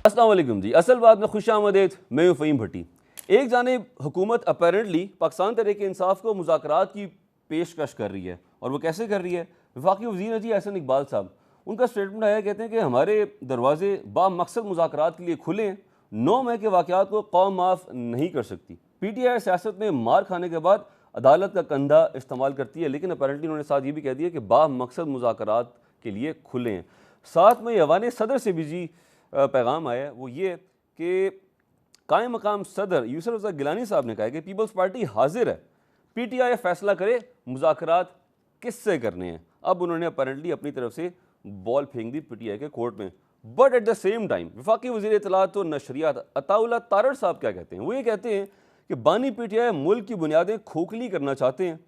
अस्सलाम वालेकुम जी। असल बात में खुश आमदेद, मैं हूँ फ़हीम भट्टी। एक जानिब हुकूमत अपेरेंटली पाकिस्तान तहरीक इंसाफ को मुज़ाकरात की पेशकश कर रही है, और वो कैसे कर रही है। वफाकी वज़ीर है जी एहसन इकबाल साहब, उनका स्टेटमेंट आया, कहते हैं कि हमारे दरवाजे बामकसद मुज़ाकरात के लिए खुले हैं, 9 मई के वाक़यात को कौम माफ़ नहीं कर सकती। PTI सियासत में मार खाने के बाद अदालत का कंधा इस्तेमाल करती है, लेकिन अपेरेंटली उन्होंने साथ ये भी कह दिया कि बामकसद मुज़ाकरात के लिए खुले हैं। साथ में अवान सदर से भी जी पैगाम आया है, वो ये कि कायम मकाम सदर यूसुफ रज़ा गिलानी साहब ने कहा है कि पीपल्स पार्टी हाजिर है, PTI फैसला करे मुज़ाकरात किससे करने हैं। अब उन्होंने अपेरेंटली अपनी तरफ से बॉल फेंक दी PTI के कोर्ट में। But at the same time वफाकी वज़ीर इत्तलात और नशरियात अताउल्लाह तारड़ साहब क्या कहते हैं, वो ये कहते हैं कि बानी PTI मुल्क की बुनियादें खोखली करना चाहते हैं,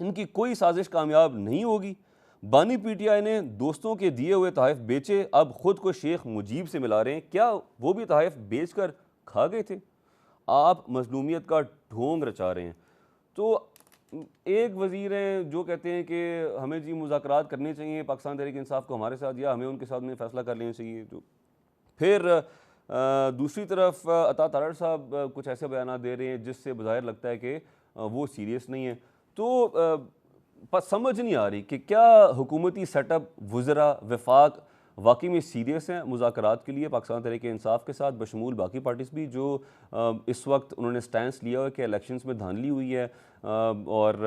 इनकी कोई साजिश कामयाब नहीं होगी। बानी PTI ने दोस्तों के दिए हुए तहफ़ बेचे, अब ख़ुद को शेख मुजीब से मिला रहे हैं, क्या वो भी तहफ़ बेच कर खा गए थे। आप मज़लूमियत का ढोंग रचा रहे हैं। तो एक वज़ीर हैं जो कहते हैं कि हमें जी मुज़ाकरात करने चाहिए पाकिस्तान तहरीक इंसाफ को हमारे साथ, या हमें उनके साथ में फ़ैसला कर लेना चाहिए। तो फिर दूसरी तरफ अता तारड़ साहब कुछ ऐसे बयान दे रहे हैं जिससे बज़ाहिर लगता है कि वो सीरियस नहीं है। तो समझ नहीं आ रही कि क्या हुकूमती सेटअप वज़रा वफाक वाकई में सीरियस हैं मुज़ाकरात के लिए पाकिस्तान तहरीक इंसाफ के साथ, बशमूल बाकी पार्टीज़ भी जो इस वक्त उन्होंने स्टैंड लिया हुआ है कि इलेक्शंस में धांधली हुई है और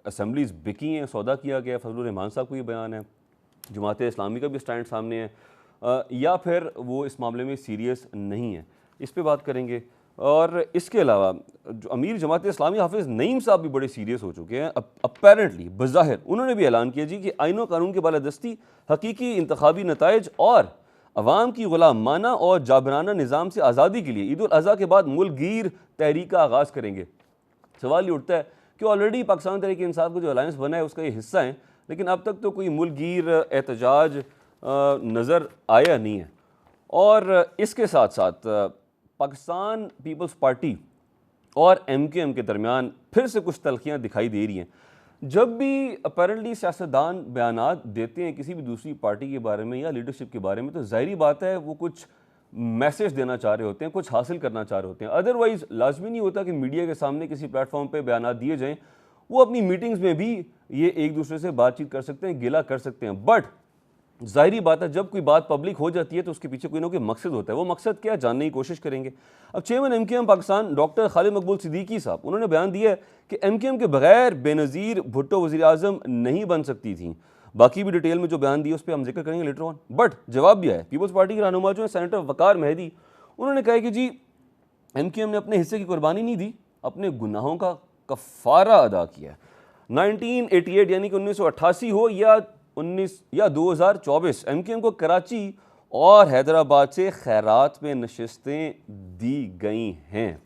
असम्बलीज़ बिकी हैं, सौदा किया गया। फजलुर रहमान साहब को ये बयान है, जमात इस्लामी का भी स्टैंड सामने है, या फिर वो इस मामले में सीरियस नहीं है। इस पे बात करेंगे। और इसके अलावा जो अमीर जमात इस्लामी हाफिज़ नईम साहब भी बड़े सीरियस हो चुके हैं। अपेरेंटली बज़ाहिर उन्होंने भी ऐलान किया जी कि आईन व कानून की बालादस्ती, हकीकी इंतखाबी नताइज और अवाम की गुलामाना और जाबराना निज़ाम से आज़ादी के लिए ईद उल अज़हा के बाद मुल्कगीर तहरीक का आगाज़ करेंगे। सवाल ये उठता है कि ऑलरेडी पाकिस्तान तहरीक इंसाफ का जो अलायंस बना है उसका ये हिस्सा है, लेकिन अब तक तो कोई मुल्कगीर एहतजाज नज़र आया नहीं है। और इसके साथ साथ पाकिस्तान पीपल्स पार्टी और MKM के दरमियान फिर से कुछ तल्खियाँ दिखाई दे रही हैं। जब भी अपेरेंटली सियासतदान बयानात देते हैं किसी भी दूसरी पार्टी के बारे में या लीडरशिप के बारे में, तो ज़ाहिरी बात है वो कुछ मैसेज देना चाह रहे होते हैं, कुछ हासिल करना चाह रहे होते हैं। अदरवाइज़ लाजमी नहीं होता कि मीडिया के सामने किसी प्लेटफॉर्म पर बयानात दिए जाएँ। वो अपनी मीटिंग्स में भी ये एक दूसरे से बातचीत कर सकते हैं, गिला कर सकते हैं, बट ज़ाहिरी बात है जब कोई बात पब्लिक हो जाती है तो उसके पीछे कोई ना कोई मकसद होता है। वो मकसद क्या, जानने की कोशिश करेंगे। अब chairman MKM Pakistan doctor Khalid मकबूल सिद्दीकी साहब, उन्होंने बयान दिया है कि MKM के बगैर बेनज़ीर भुट्टो वज़ीर आज़म नहीं बन सकती थी। बाकी भी डिटेल में जो बयान दिया उस पर हम जिक्र करेंगे लेटर ऑन। बट जवाब भी आया, पीपल्स पार्टी के रहनुमा जो है सेनेटर वकार मेहदी, उन्होंने कहा कि जी MKM ने अपने हिस्से की कुर्बानी नहीं दी, अपने गुनाहों का कफ़ारा अदा किया। 1988 यानी कि 1988 हो या 2024, MKM को कराची और हैदराबाद से खैरात में नशस्तें दी गई हैं।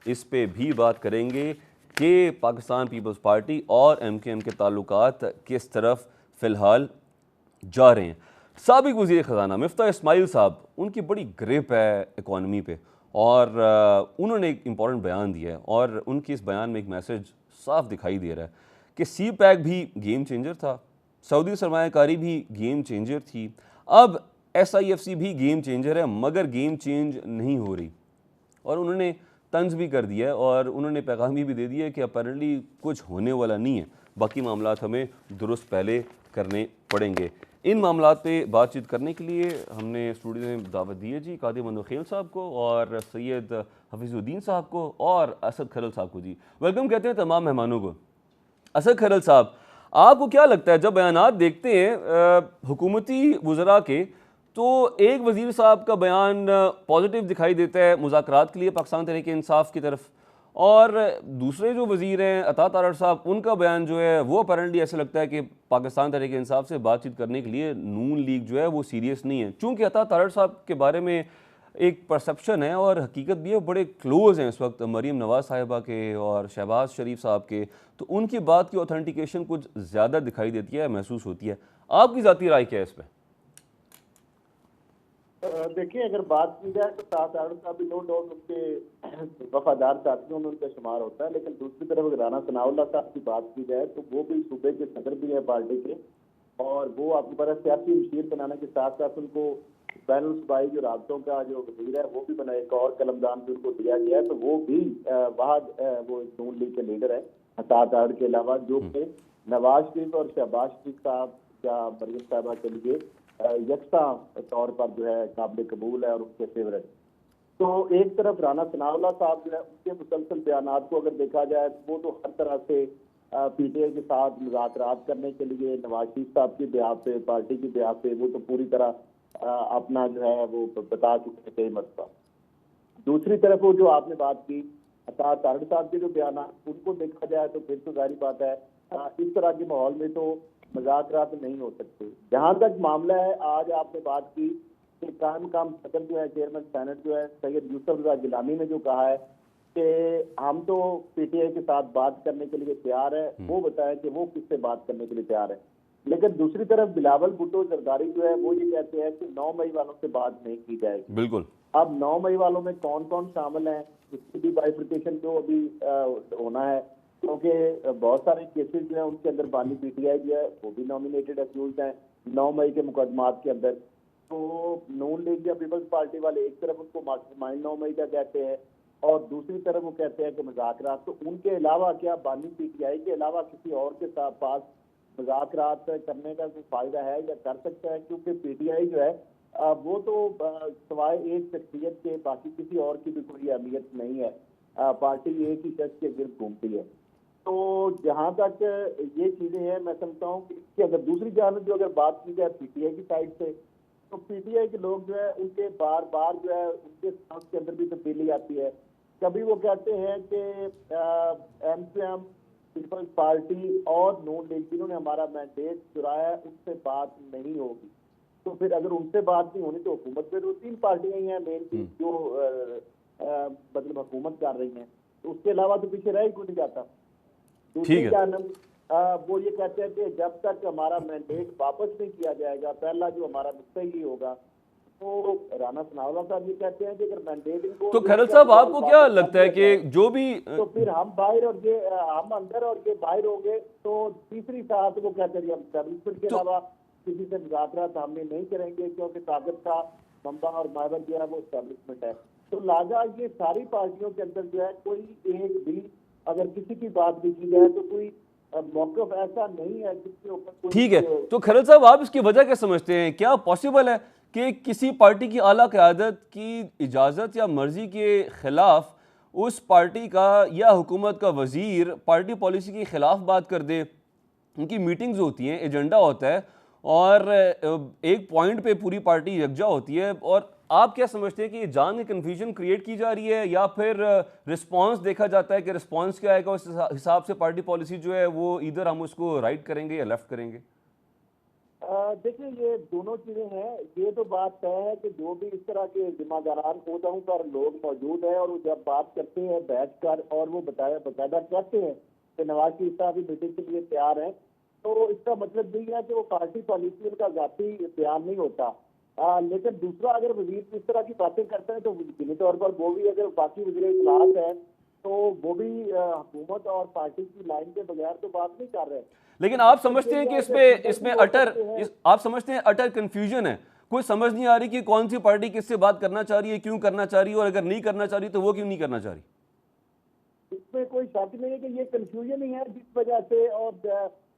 इस पे भी बात करेंगे कि पाकिस्तान पीपल्स पार्टी और MKM के ताल्लुकात किस तरफ फ़िलहाल जा रहे हैं। साबिक वज़ीर ख़ज़ाना मिफ्ता इस्माइल साहब, उनकी बड़ी ग्रिप है इकॉनमी पे, और उन्होंने एक इम्पॉर्टेंट बयान दिया है, और उनकी इस बयान में एक मैसेज साफ दिखाई दे रहा है कि CPEC भी गेम चेंजर था, सऊदी सरमायाकारी भी गेम चेंजर थी, अब SIFC भी गेम चेंजर है, मगर गेम चेंज नहीं हो रही। और उन्होंने तंज भी कर दिया है और उन्होंने पैगाम भी दे दिया है कि अपेरेंटली कुछ होने वाला नहीं है, बाकी मामलात हमें दुरुस्त पहले करने पड़ेंगे। इन मामलात पे बातचीत करने के लिए हमने स्टूडियो में दावत दी है जी कादिर मंदोखेल साहब को और सैयद हफीजुद्दीन साहब को और असद खरल साहब को। जी वेलकम कहते हैं तमाम मेहमानों को। असद खरल साहब, आपको क्या लगता है जब बयानात देखते हैं हुकूमती वज़रा के, तो एक वज़ीर साहब का बयान पॉजिटिव दिखाई देता है मुज़ाकरात के लिए पाकिस्तान तहरीक इंसाफ की तरफ, और दूसरे जो वज़ीर हैं अता तारड़ साहब, उनका बयान जो है वो अपेरेंटली ऐसे लगता है कि पाकिस्तान तहरीक इंसाफ से बातचीत करने के लिए नून लीग जो है वो सीरियस नहीं है। चूँकि अता तारड़ साहब के बारे में एक परसेप्शन है और हकीकत भी है, बड़े क्लोज़ हैं इस वक्त मरीम नवाज़ साहिबा के और शहबाज शरीफ साहब के, तो उनकी बात की ऑथेंटिकेशन कुछ ज़्यादा दिखाई देती है, महसूस होती है। आपकी ज़ाती राय क्या है इस पर? देखिए, अगर बात की जाए तो तारड़ साहब भी नो डाउट उनके वफादार साथियों में उनका शुमार होता है, लेकिन दूसरी तरफ अगर राना सनाउल्लाह साहब की बात की जाए तो वो भी सूबे के सदर भी है पार्टी के, और वो आपको पता है सियासी मशीर बनाने के साथ साथ उनको बैनुल सूबाई जो राब्तों का जो वजीर है वो भी बना, एक और कलमदान भी उनको दिया गया है, तो वो भी वहाँ वो नून लीग के लीडर है हसात आड़ के अलावा, जो कि नवाज शरीफ और शहबाज शरीफ साहब या मरियम साहबा के लिए यकसा तौर पर जो है काबिल कबूल है और उनके फेवरेट। तो एक तरफ राना सनाउल्लाह साहब जो है उनके मुसलसल बयानात को अगर देखा जाए तो वो तो हर तरह से पीटीआई के साथ मुज़ाकरात करने के लिए नवाज शरीफ साहब की ब्याह पे, पार्टी की ब्याह पे वो तो पूरी तरह अपना जो है वो बता चुके थे मसला। दूसरी तरफ वो जो आपने बात की तारड़ साहब के जो बयान उनको देखा जाए तो फिर तो जाहिर बात है इस तरह के माहौल में तो मुज़ाकरात नहीं हो सकते। जहां तक मामला है, आज आपने बात की कि कायम काम सदर जो है चेयरमैन सेनेट जो है सैयद यूसुफ रज़ा गिलानी ने जो कहा है कि हम तो पीटीआई के साथ बात करने के लिए तैयार है, वो बताया कि वो किससे बात करने के लिए तैयार है। लेकिन दूसरी तरफ बिलावल भुट्टो जरदारी जो है वो ये कहते हैं कि 9 मई वालों से बात नहीं की जाएगी। बिल्कुल। अब 9 मई वालों में कौन कौन शामिल है, इसकी भी बाइफिकेशन जो अभी होना है, क्योंकि बहुत सारे केसेस जो है उनके अंदर बानी पीटीआई जो है वो भी नॉमिनेटेड अक्यूज हैं 9 मई के मुकदमात के अंदर। तो नून लीग या पीपल्स पार्टी वाले एक तरफ उनको मास्टरमाइंड 9 मई का कहते हैं और दूसरी तरफ वो कहते हैं कि मुज़ाकरात, तो उनके अलावा क्या बानी पीटीआई के अलावा किसी और के साथ पास मुज़ाकरात करने का कोई फायदा है या कर सकता है? क्योंकि पीटीआई जो है वो तो सवाए एक शख्सियत के बाकी किसी और की भी कोई अहमियत नहीं है, पार्टी एक ही शख्स के गिर्द घूमती है। तो जहां तक ये चीजें हैं, मैं समझता हूँ कि अगर दूसरी जानब जो अगर बात की जाए पीटीआई की साइड से, तो पीटीआई के लोग जो है उनके बार बार जो है उनके सांस के अंदर भी तब्दीली आती है। कभी वो कहते हैं कि एमसीएम, पीपल्स पार्टी और नून लीग जिन्होंने हमारा मैंडेट चुराया उनसे बात नहीं होगी। तो फिर अगर उनसे बात नहीं होनी तो हुकूमत पे तो 3 पार्टियां ही हैं मेन जो मतलब हुकूमत कर रही हैं, तो उसके अलावा तो पीछे रह ही कोई नहीं जाता। दूसरी जानब वो ये कहते हैं कि जब तक हमारा मैंडेट वापस नहीं किया जाएगा, पहला जो हमारा नुक्ता ही होगा, तो राना सनाउल्लाह साहब ये कहते हैं कि अगर मैंडेट इनको, तो खैरल साहब आपको क्या लगता है कि जो भी तो फिर हम बाहर और ये हम अंदर और ये बाहर होंगे, तो तीसरी साथ वो कहते हैं हम एस्टेब्लिशमेंट के अलावा किसी से मुज़ाकरात हमने नहीं करेंगे, क्योंकि ताकत का मंबा और माहवर जो है वो एस्टेब्लिशमेंट है। तो लिहाजा ये सारी पार्टियों के अंदर जो है कोई एक भी अगर किसी की बात भी की जाए तो कोई मौक़िफ़ ऐसा नहीं है जिसके ऊपर। ठीक है, तो खैरल साहब आप इसकी वजह क्या समझते हैं? क्या पॉसिबल है कि किसी पार्टी की आला क़यादत की इजाज़त या मर्जी के खिलाफ उस पार्टी का या हुकूमत का वजीर पार्टी पॉलिसी के खिलाफ बात कर दे? उनकी मीटिंग्स होती हैं, एजेंडा होता है और एक पॉइंट पे पूरी पार्टी यकजा होती है, और आप क्या समझते हैं कि ये जान के कन्फ्यूजन क्रिएट की जा रही है या फिर रिस्पांस देखा जाता है कि रिस्पांस क्या आएगा उस हिसाब से पार्टी पॉलिसी जो है वो इधर हम उसको राइट करेंगे या लेफ्ट करेंगे? देखिए ये दोनों चीजें हैं। ये तो बात तय है कि जो भी इस तरह के जिम्मेदारान ओहदों पर लोग मौजूद हैं और वो जब बात करते हैं बैठ कर और वो बाकायदा कहते हैं कि नवाज शरीफ साहब भी मीटिंग के लिए तैयार हैं, तो इसका मतलब नहीं है कि वो पार्टी पॉलिसी उनका जाती बयान नहीं होता। लेकिन दूसरा, अगर वजीर इस तरह की बातें करते हैं तो यकीनी तौर पर वो भी, अगर बाकी वजीर इत्तलात हैं तो वो भी हुकूमत और पार्टी की लाइन के बगैर तो बात नहीं कर रहे। लेकिन आप समझते हैं कि इसमें आप समझते हैं अटर कंफ्यूजन है, कोई समझ नहीं आ रही कि कौन सी पार्टी किससे बात करना चाह रही है, क्यों करना चाह रही है, और अगर नहीं करना चाह रही तो वो क्यों नहीं करना चाह रही? इसमें कोई शक नहीं है कि ये कंफ्यूजन ही है जिस वजह से, और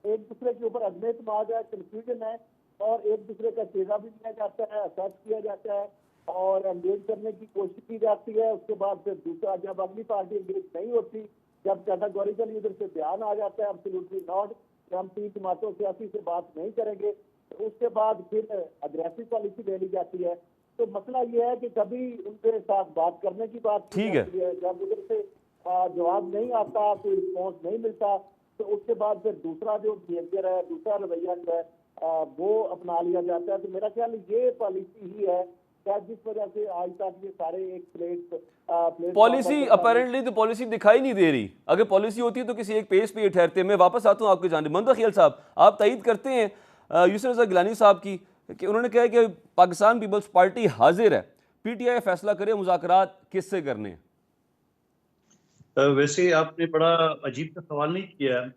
एक दूसरे के ऊपर अदम एतमाद है, कंफ्यूजन है और एक दूसरे का चेहरा भी लिया जाता है, सर्च किया जाता है और एंगेज करने की कोशिश की जाती है। उसके बाद फिर दूसरा, जब अगली पार्टी एंगेज नहीं होती, जब कैटेगोरिकली उधर से बयान आ जाता है एब्सोल्युटली नॉट कि हम 3 जमातों सियासी से बात नहीं करेंगे, तो उसके बाद फिर अग्रेसिव पॉलिसी ले ली जाती है। तो मसला ये है कि कभी उनके साथ बात करने की बात ठीक है, जब उधर से जवाब नहीं आता, कोई रिस्पॉन्स नहीं मिलता, तो उसके बाद फिर दूसरा जो बिहेवियर है, दूसरा रवैया जो है वो अपना लिया जाता है। तो मेरा ख्याल ये पॉलिसी ही है जिस वजह से आज तक ये सारे एक प्लेट पॉलिसी अपैरेंटली तो पॉलिसी दिखाई नहीं दे रही। अगर पॉलिसी होती है तो किसी एक पेज पे ये ठहरते। मैं वापस आता हूँ आपकी जानिब। मंदो खियल साहब, आप तायीद करते हैं यूसुफ रज़ा गिलानी साहब की कि उन्होंने कहा कि पाकिस्तान पीपल्स पार्टी हाजिर है, पीटीआई फैसला करे मुज़ाकरात किससे करने हैं? वैसे आपने बड़ा अजीब सा सवाल नहीं किया है।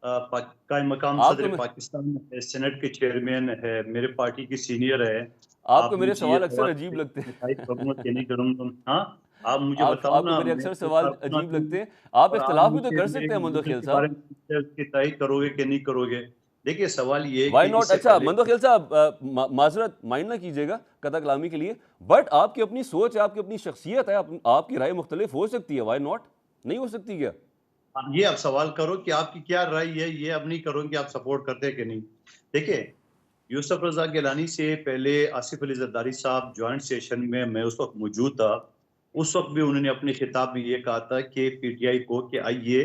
कायम मकाम आपको सदर मे- पाकिस्तान है, सेनेट के चेयरमैन है, मेरे पार्टी की सीनियर है। आप आपको मेरे मुझे ये सवाल अक्सर सवाल अजीब लगते हैं। डिसाइड करूंगा कि नहीं करूंगा। हाँ, आप मुझे बताओ आपको ना, मेरे मैं अक्सर कोई सवाल कारकुनात अजीब हूँ लगते हैं। आप और आप इख्तिलाफ भी तो मुझसे कर सकते मेरे हैं मंदो मॉडल खेल के बारे साहब। में पूछते हैं, उसकी तारीफ करोगे कि नहीं करोगे? देखिए, सवाल ये है वाई कि नॉट? इससे अच्छा पहले मंदो खेल साहब, माजरत माइंड ना कीजिएगा कथा कलामी के लिए, बट आपकी अपनी सोच है, आपकी अपनी शख्सियत है, आपकी राय मुख्तलिफ हो सकती है। Why not? नहीं हो सकती क्या? ये आप सवाल करो कि आपकी क्या राय है, ये अब नहीं करो कि आप सपोर्ट करते हैं कि नहीं। देखिए, यूसुफ रजा गिलानी से पहले आसिफ अली जरदारी साहब ज्वाइंट सेशन में, मैं उस वक्त मौजूद था। उस वक्त भी उन्होंने अपने खिताब में ये कहा था कि पीटीआई को कि आइए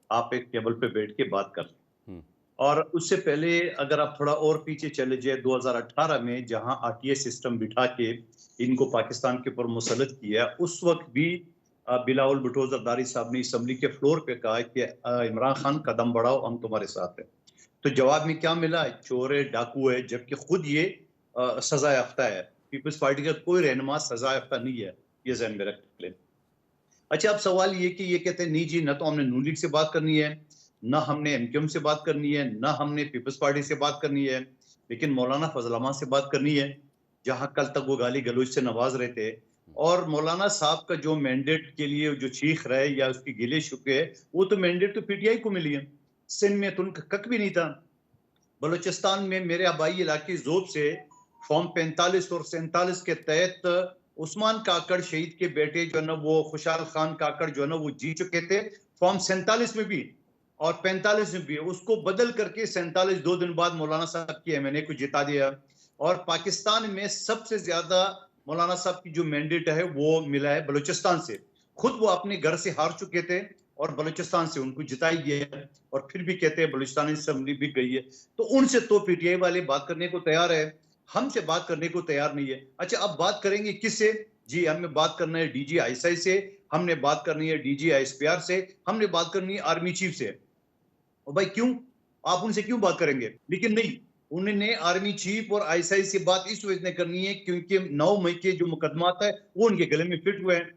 आप एक टेबल पे बैठ के बात कर लें। हम्म। और उससे पहले अगर आप थोड़ा और पीछे चले जाए, 2018 में जहां आरटीए सिस्टम बिठा के इनको पाकिस्तान के ऊपर मुसल्लत किया, उस वक्त भी बिलावल भुट्टो जरदारी साहब ने असम्बली के फ्लोर पे कहा कि इमरान खान कदम बढ़ाओ, हम तुम्हारे साथ हैं। तो जवाब में क्या मिला? चोर है, डाकू है, जबकि खुद ये सजा याफ्ता है। पीपल्स पार्टी का कोई रहनुमा सजा याफ्ता नहीं है, ये जहन में रख लें। अच्छा, अब सवाल ये कि ये कहते हैं नहीं जी, ना तो हमने नून लीग से बात करनी है, ना हमने एमक्यूएम से बात करनी है, ना हमने पीपल्स पार्टी से बात करनी है, लेकिन मौलाना फजल रहमान से बात करनी है, जहां कल तक वो गाली गलौज से नवाज रहे थे। और मौलाना साहब का जो मैंडेट के लिए जो चीख रहे या उसकी गिले शुके है, वो तो मैंडेट तो पीटीआई को मिली है। सिंध में तो उनका कक भी नहीं था। बलूचिस्तान में मेरे आबाई इलाके जोब से फॉर्म 45 और 47 के तहत उस्मान काकड़ शहीद के बेटे जो है ना, वो खुशहाल खान काकड़ जो है ना, वो जीत चुके थे। फॉर्म 47 में भी और 45 में भी उसको बदल करके 47 2 दिन बाद मौलाना साहब की एमएनए को जिता दिया। और पाकिस्तान में सबसे ज्यादा मौलाना साहब की जो मैंडेट है वो मिला है बलूचिस्तान से। खुद वो अपने घर से हार चुके थे और बलूचिस्तान से उनको जिताई गया, और फिर भी कहते हैं बलूचिस्तान असेंबली भी गई है। तो उनसे तो पीटीआई वाले बात करने को तैयार है, हमसे बात करने को तैयार नहीं है। अच्छा, अब बात करेंगे किससे? जी, हमें बात करना है डीजी आईएसआई से, हमने बात करनी है डीजी आईएसपीआर से, हमने बात करनी है आर्मी चीफ से। और भाई क्यों? आप उनसे क्यों बात करेंगे? लेकिन नहीं, उन्होंने आर्मी चीफ और आईएसआई से बात इस वजह से करनी है क्योंकि 9 मई के जो मुकदमात है वो उनके गले में फिट हुए हैं।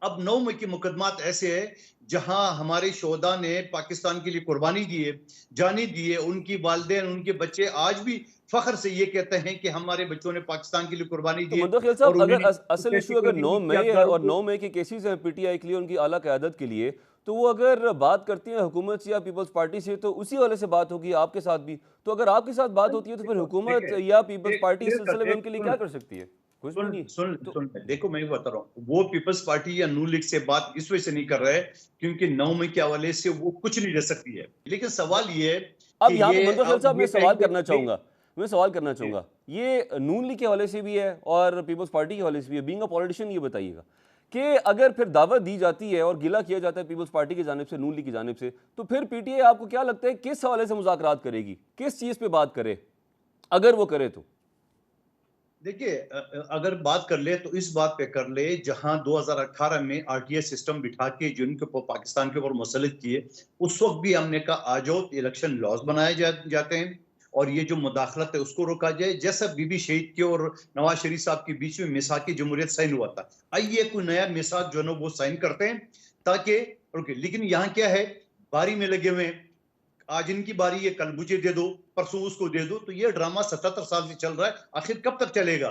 अब 9 मई के मुकदमात ऐसे है जहां हमारे शोहदा ने पाकिस्तान के लिए कुर्बानी दी है, जानी दी है। उनकी वालिदैन, उनके बच्चे आज भी फख्र से ये कहते हैं कि हमारे बच्चों ने पाकिस्तान के लिए कुर्बानी तो दी है। मंदो खेल और साहब, अगर उन्होंने असल कैसे इशू कर अगर दी 9 कि मई आप है दारू और को 9 मई के केसेस हैं पीटीआई के लिए, उनकी आला क़यादत के लिए, तो वो अगर बात करती हैं हुकूमत से या पीपल्स पार्टी से, तो उसी वाले से बात होगी आपके साथ भी। तो अगर आपके साथ बात होती है तो फिर हुकूमत देखे, या पीपल्स पार्टी इस क्लियर कर सिलसिले में दे, उनके लिए क्या सुन कर सकती है? कुछ भी सुन नहीं। सुन तो सुन देखो, मैं बता रहा हूँ, वो पीपल्स पार्टी या नून लीग से बात इस वजह से नहीं कर रहे क्योंकि 9 मई के हवाले से वो कुछ नहीं रह सकती है। लेकिन सवाल ये है अब कि यहाँ पे ये मंदो खेल अब साहब, मैं ये सवाल कहेंगे करना भाई, चाहूँगा, मैं सवाल करना चाहूँगा, ये नून लीग के हवाले से भी है और पीपल्स पार्टी के हवाले से भी है। बीइंग अ पॉलिटिशियन ये बताइएगा कि अगर फिर दावत दी जाती है और गिला किया जाता है पीपल्स पार्टी की जानिब से, नून लीग की जानिब से, तो फिर पीटीआई आपको क्या लगता है किस हवाले से मुज़ाकरात करेगी, किस चीज़ पे बात करे, अगर वो करे तो? देखिए, अगर बात कर ले तो इस बात पे कर ले जहां 2018 में आरटीए सिस्टम बिठा के जिनके ऊपर पाकिस्तान के ऊपर मुसल्लत किए, उस वक्त भी हमने कहा आ जाओ, इलेक्शन लॉज बनाए जाते हैं और ये जो मुदाखलत है उसको रोका जाए। जैसा बीबी शहीद के और नवाज शरीफ साहब के बीच में मिसाक जमहूरियत साइन हुआ था, आइए कोई नया मिसाक जो है ना वो साइन करते हैं ताकि रुके। लेकिन यहाँ क्या है, बारी में लगे हुए हैं, आज इनकी बारी है, कल मुझे दे दो, परसों उसको दे दो। तो ये ड्रामा 77 साल से चल रहा है, आखिर कब तक चलेगा?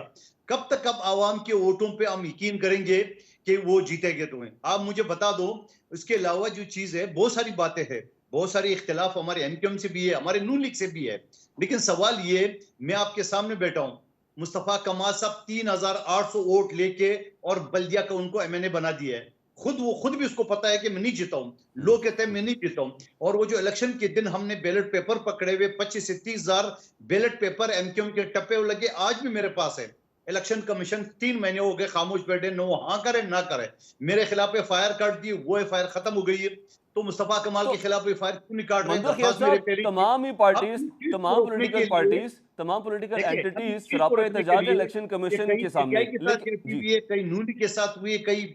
कब तक अब आवाम के वोटों पे हम यकीन करेंगे कि वो जीतेंगे? तुम्हें आप मुझे बता दो। इसके अलावा जो चीज है, बहुत सारी बातें हैं, बहुत सारे इख्तिलाफ हमारे एमक्यूएम से भी है, हमारे नून लीग से भी है। लेकिन सवाल ये, मैं आपके सामने बैठा हूं, मुस्तफा कमाल साहब 3800 वोट लेके और बल्दिया का उनको एमएनए बना दिया है। खुद भी उसको पता है कि मैं नहीं जीता हूं, लोग कहते हैं मैं नहीं जीता हूं। और वो जो इलेक्शन के दिन हमने बैलेट पेपर पकड़े हुए 25 से 30 हजार बैलेट पेपर एमक्यूएम के टप्पे लगे, आज भी मेरे पास है। इलेक्शन कमीशन 3 महीने हो गए खामोश बैठे, नो हाँ करे ना करे। मेरे खिलाफ एफआईआर काट दी, वो एफआईआर खत्म हो गई है। तो मुस्तफा कमाल तो के खिलाफ एफआईआर क्यों नहीं काट रहे? मंदो खेल दरखास्त मेरे साहब, पहले थी। तमाम ही अब पार्टीज, इस चीज को रोकने के लिए, तमाम पॉलिटिकल देखिए, अब इस एंटिटीज चीज को सरापा रखने के एहतजाज है लिए इलेक्शन कि कमीशन कहीं के पीटीआई सामने, के साथ लेकिन गिरती जी। हुई है, कहीं नून के साथ हुई है, कहीं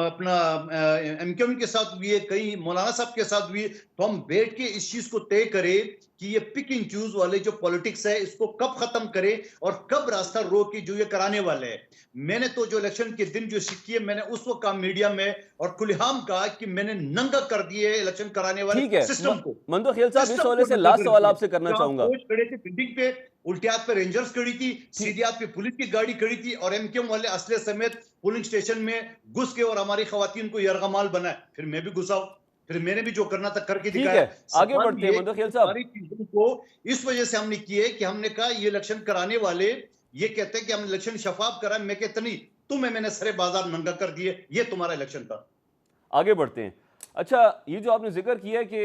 अपना एमक्यूएम के साथ हुई है, कहीं मौलाना साहब के साथ हुई है। तो हम बैठ के इस चीज को तय करें कि ये पिक एंड चूज वाले जो पॉलिटिक्स है इसको कब खत्म करें और कब रास्ता रोके जो ये कराने वाले हैं। मैंने तो जो इलेक्शन के दिन जो सिक्की है, मैंने उस वक्त कहा मीडिया में और खुलेआम कहा कि मैंने नंगा कर दिए इलेक्शन कराने वाले ठीक है सिस्टम को। मंदो खेल साहब, इस सिस्टम हवाले को से नंगा लास्ट कर सवाल दिया। आपसे करना जहाँ चाहूंगा। फौज खड़े थे बिल्डिंग पे, उल्टे हाथ पे रेंजर्स खड़ी थी, सीधे हाथ पे पुलिस की गाड़ी खड़ी थी, और एमकेएम वाले असले समेत पोलिंग स्टेशन में घुस के और हमारी खवातीन को यरगमाल बनाए। फिर मैं भी घुसा, फिर मैंने भी जो करना था करके ठीक दिखाया। है, आगे सवाल बढ़ते हैं ये मंदो कि खेल साहब। सारी चीजों को इस वजह से हमने किए कि हमने कहा ये इलेक्शन कराने वाले ये कहते हैं कि हम इलेक्शन शफाफ कराएं। मैं कहता नहीं, मैंने सरे बाजार नंगा कर दिए, ये तुम्हारा इलेक्शन था। आगे बढ़ते हैं। अच्छा, ये जो आपने जिक्र किया कि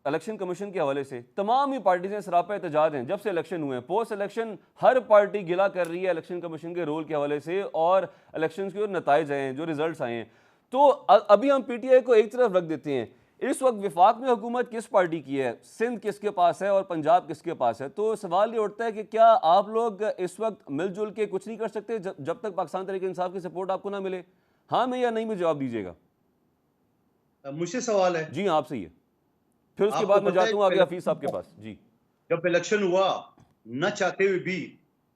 इलेक्शन कमीशन के हवाले से तमाम ही पार्टीज़ सरापा एहतजाज हैं जब से इलेक्शन हुए हैं। पोस्ट इलेक्शन हर पार्टी गिला कर रही है इलेक्शन कमीशन के रोल के हवाले से और इलेक्शन के जो नताइज आए हैं, जो रिजल्ट्स आए हैं। तो अभी हम पीटीआई को एक तरफ रख देते हैं। इस वक्त विफाक में हुकूमत किस पार्टी की है, सिंध किसके पास है और पंजाब किसके पास है? तो सवाल ये उठता है कि क्या आप लोग इस वक्त मिलजुल के कुछ नहीं कर सकते जब तक पाकिस्तान तहरीक इंसाफ की सपोर्ट आपको ना मिले? हाँ में या नहीं में जवाब दीजिएगा। मुझसे सवाल है जी आपसे ही है, फिर उसके आपको बाद मैं पता है जाता हूँ आगे हफीज साहब के पास। जी जब इलेक्शन हुआ, न चाहते हुए भी,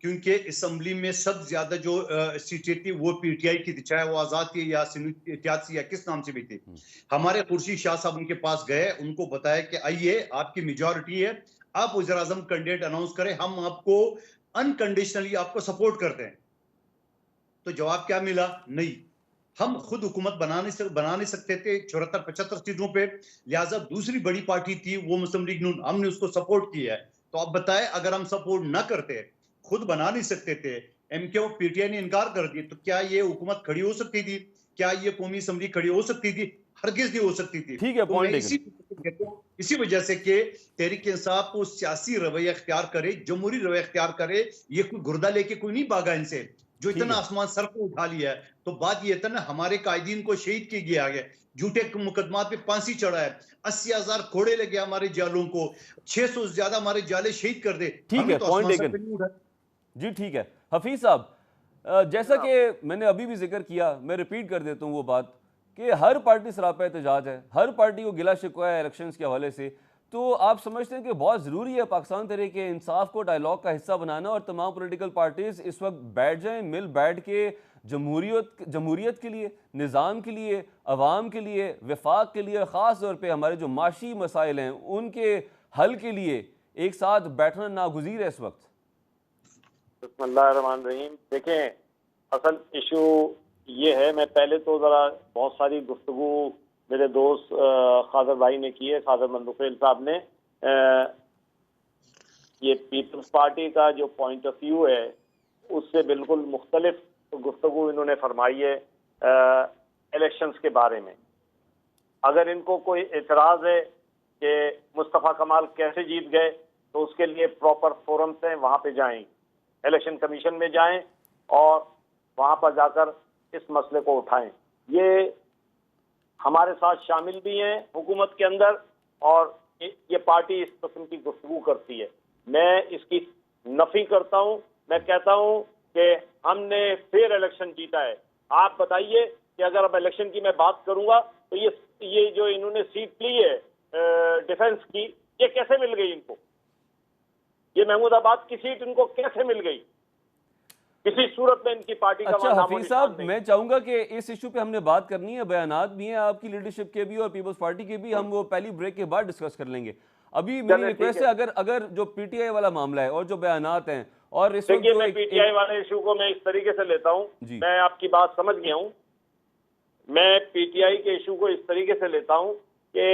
क्योंकि असेंबली में सबसे ज्यादा जो सीटें थी वो पीटीआई की थी, चाहे वो आजाद थी या इत्तेहाद थी या किस नाम से भी थी। हमारे खुर्शीद शाह साहब उनके पास गए, उनको बताया कि आइए आपकी मेजॉरिटी है, आप वज़ीर आज़म कैंडिडेट अनाउंस करें, हम आपको अनकंडीशनली आपको सपोर्ट करते हैं। तो जवाब क्या मिला? नहीं, हम खुद हुकूमत बना नहीं सकते थे 74-75 सीटों पे, लिहाजा दूसरी बड़ी पार्टी थी वो मुस्लिम लीग नून, हमने उसको सपोर्ट किया है। तो अब बताएं, अगर हम सपोर्ट ना करते, खुद बना नहीं सकते थे, एमके और पीटीआई ने इनकार कर दिया, तो क्या ये हुकूमत खड़ी हो सकती थी? क्या ये कौमी असम्बली खड़ी हो सकती थी? हरगिज नहीं हो सकती थी। ठीक है, तो पॉइंट मैं टेकन। इसी वजह से कि तहरीक इंसाफ को सियासी रवैया इख्तियार करे, जमहूरी रवैया इख्तियार करे। ये कोई गुर्दा लेके कोई नहीं भागा इनसे, जो इतना आसमान सर को उठा लिया है। तो बात ये था ना, हमारे कायदीन को शहीद किया गया है, झूठे मुकदमात पे फांसी चढ़ा है, 80,000 कोड़े लगे हमारे जालों को, 600 से ज्यादा हमारे जाले शहीद कर दे। ठीक है, तो पॉइंट आसमान सर टेकन। पे नहीं उठा। जी ठीक है हफीज साहब, जैसा कि मैंने अभी भी जिक्र किया, मैं रिपीट कर देता हूँ वो बात कि हर पार्टी सरापा एहतजाज है, हर पार्टी को गिला शिकवा है इलेक्शंस के हवाले से। तो आप समझते हैं कि बहुत ज़रूरी है पाकिस्तान तहरीक इंसाफ को डायलॉग का हिस्सा बनाना और तमाम पॉलिटिकल पार्टीज़ इस वक्त बैठ जाएं, मिल बैठ के जमहूरियत के लिए, निज़ाम के लिए, अवाम के लिए, वफाक के लिए, और ख़ास तौर पर हमारे जो माशी मसाइल हैं उनके हल के लिए एक साथ बैठना नागुज़ीर है इस वक्त। बिस्मिल्लाहिर्रहमानिर्रहीम। देखें, असल इशू ये है, मैं पहले तो ज़रा बहुत सारी गुफ्तगू मेरे दोस्त खादर भाई ने की है, खादर मंदुखेल साहब ने। ये पीपल्स पार्टी का जो पॉइंट ऑफ व्यू है उससे बिल्कुल मुख्तलिफ गुफ्तगू इन्होंने फरमाई है इलेक्शंस के बारे में। अगर इनको कोई एतराज़ है कि मुस्तफ़ा कमाल कैसे जीत गए, तो उसके लिए प्रॉपर फोरम्स हैं, वहाँ पे जाएं, इलेक्शन कमीशन में जाएं और वहाँ पर जाकर इस मसले को उठाएं। ये हमारे साथ शामिल भी हैं हुकूमत के अंदर, और ये पार्टी इस किस्म की गुफ्तगू करती है। मैं इसकी नफी करता हूँ। मैं कहता हूँ कि हमने फेयर इलेक्शन जीता है। आप बताइए कि अगर अब इलेक्शन की मैं बात करूंगा तो ये जो इन्होंने सीट ली है डिफेंस की, ये कैसे मिल गई इनको? ये महमूदाबाद की सीट इनको कैसे मिल गई? किसी सूरत में इनकी पार्टी का अच्छा हफीज साहब, मैं चाहूंगा कि इस इशू पे हमने बात करनी है, बयानात भी हैं आपकी लीडरशिप के भी और पीपल्स पार्टी के भी, हम वो पहली ब्रेक के बाद डिस्कस कर लेंगे। अभी मेरी रिक्वेस्ट है, अगर जो पीटीआई वाला मामला है और जो बयानात हैं, और इस वक्त मैं पीटीआई वाले इशू को मैं इस तरीके से लेता हूँ, मैं आपकी बात समझ गया हूँ। मैं पीटीआई के इशू को इस तरीके से लेता हूँ कि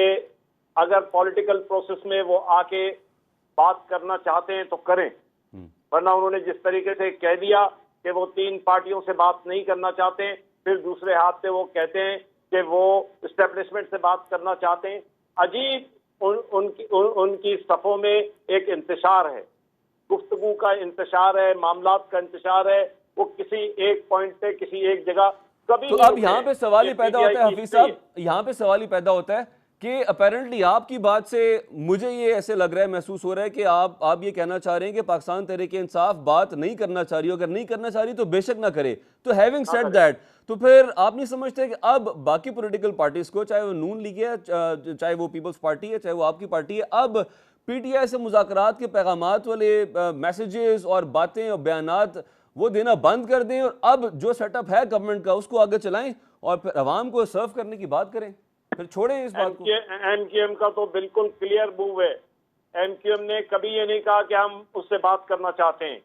अगर पॉलिटिकल प्रोसेस में वो आके बात करना चाहते हैं तो करें, वरना उन्होंने जिस तरीके से कह दिया कि वो 3 पार्टियों से बात नहीं करना चाहते, फिर दूसरे हाथ पे वो कहते हैं कि वो एस्टेब्लिशमेंट से बात करना चाहते हैं। अजीब उनकी सफ़ों में एक इंतशार है, गुफ्तगू का इंतशार है, मामलात का इंतशार है। वो किसी एक पॉइंट पे, किसी एक जगह कभी तो अब यहाँ पे सवाल ही पैदा होता है हफीज साहब, यहाँ पे सवाल ही पैदा होता है कि अपेरेंटली आपकी बात से मुझे ये ऐसे लग रहा है, महसूस हो रहा है कि आप ये कहना चाह रहे हैं कि पाकिस्तान तहरीक इंसाफ बात नहीं करना चाह रही, अगर नहीं करना चाह रही तो बेशक ना करे। तो हैविंग सेड दैट, तो फिर आप नहीं समझते कि अब बाकी पॉलिटिकल पार्टीज को, चाहे वो नून लीग है, चाहे वो पीपल्स पार्टी है, चाहे वो आपकी पार्टी है, अब पीटीआई से मुज़ाकरात के पैगामात वाले मैसेजेस और बातें और बयानात वो देना बंद कर दें और अब जो सेटअप है गवर्नमेंट का उसको आगे चलाएं और फिर अवाम को सर्व करने की बात करें? फिर छोड़े इस बात को। एमक्यूएम का तो बिल्कुल क्लियर मूव है। एमक्यूएम ने कभी ये नहीं कहा कि हम उससे बात करना चाहते हैं।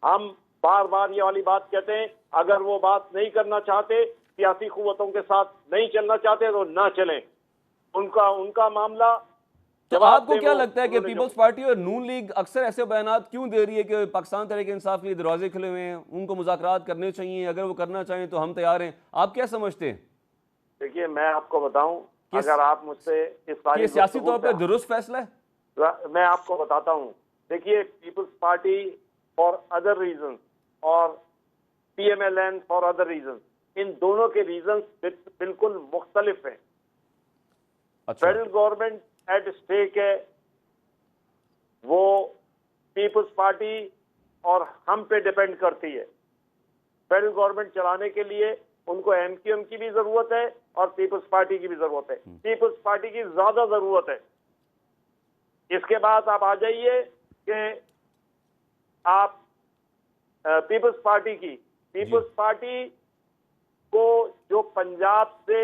हम बार बार ये वाली बात कहते हैं, अगर वो बात नहीं करना चाहते, सियासी कुव्वतों के साथ नहीं चलना चाहते तो ना चलें, उनका मामला। तो आपको क्या लगता है कि पीपल्स पार्टी और नून लीग अक्सर ऐसे बयानात क्यों दे रही है कि पाकिस्तान तहरीक इंसाफ के लिए दरवाजे खुले हुए हैं, उनको मुज़ाकरात करने चाहिए, अगर वो करना चाहें तो हम तैयार हैं? आप क्या समझते हैं? देखिए, मैं आपको बताऊं, अगर आप मुझसे इस सारी सियासी तौर पर दुरुस्त फैसला है? मैं आपको बताता हूं। देखिए, peoples party for other reason और पीएमएलएन फॉर अदर रीजन, इन दोनों के रीजन बिल्कुल मुख्तलिफ हैं। अच्छा। फेडरल गवर्नमेंट एट स्टेक है, वो पीपल्स पार्टी और हम पे डिपेंड करती है। फेडरल गवर्नमेंट चलाने के लिए उनको एमक्यूएम की भी जरूरत है और पीपल्स पार्टी की भी जरूरत है। पीपल्स पार्टी की ज्यादा जरूरत है। इसके बाद आप आ जाइए कि आप पीपल्स पार्टी को जो पंजाब से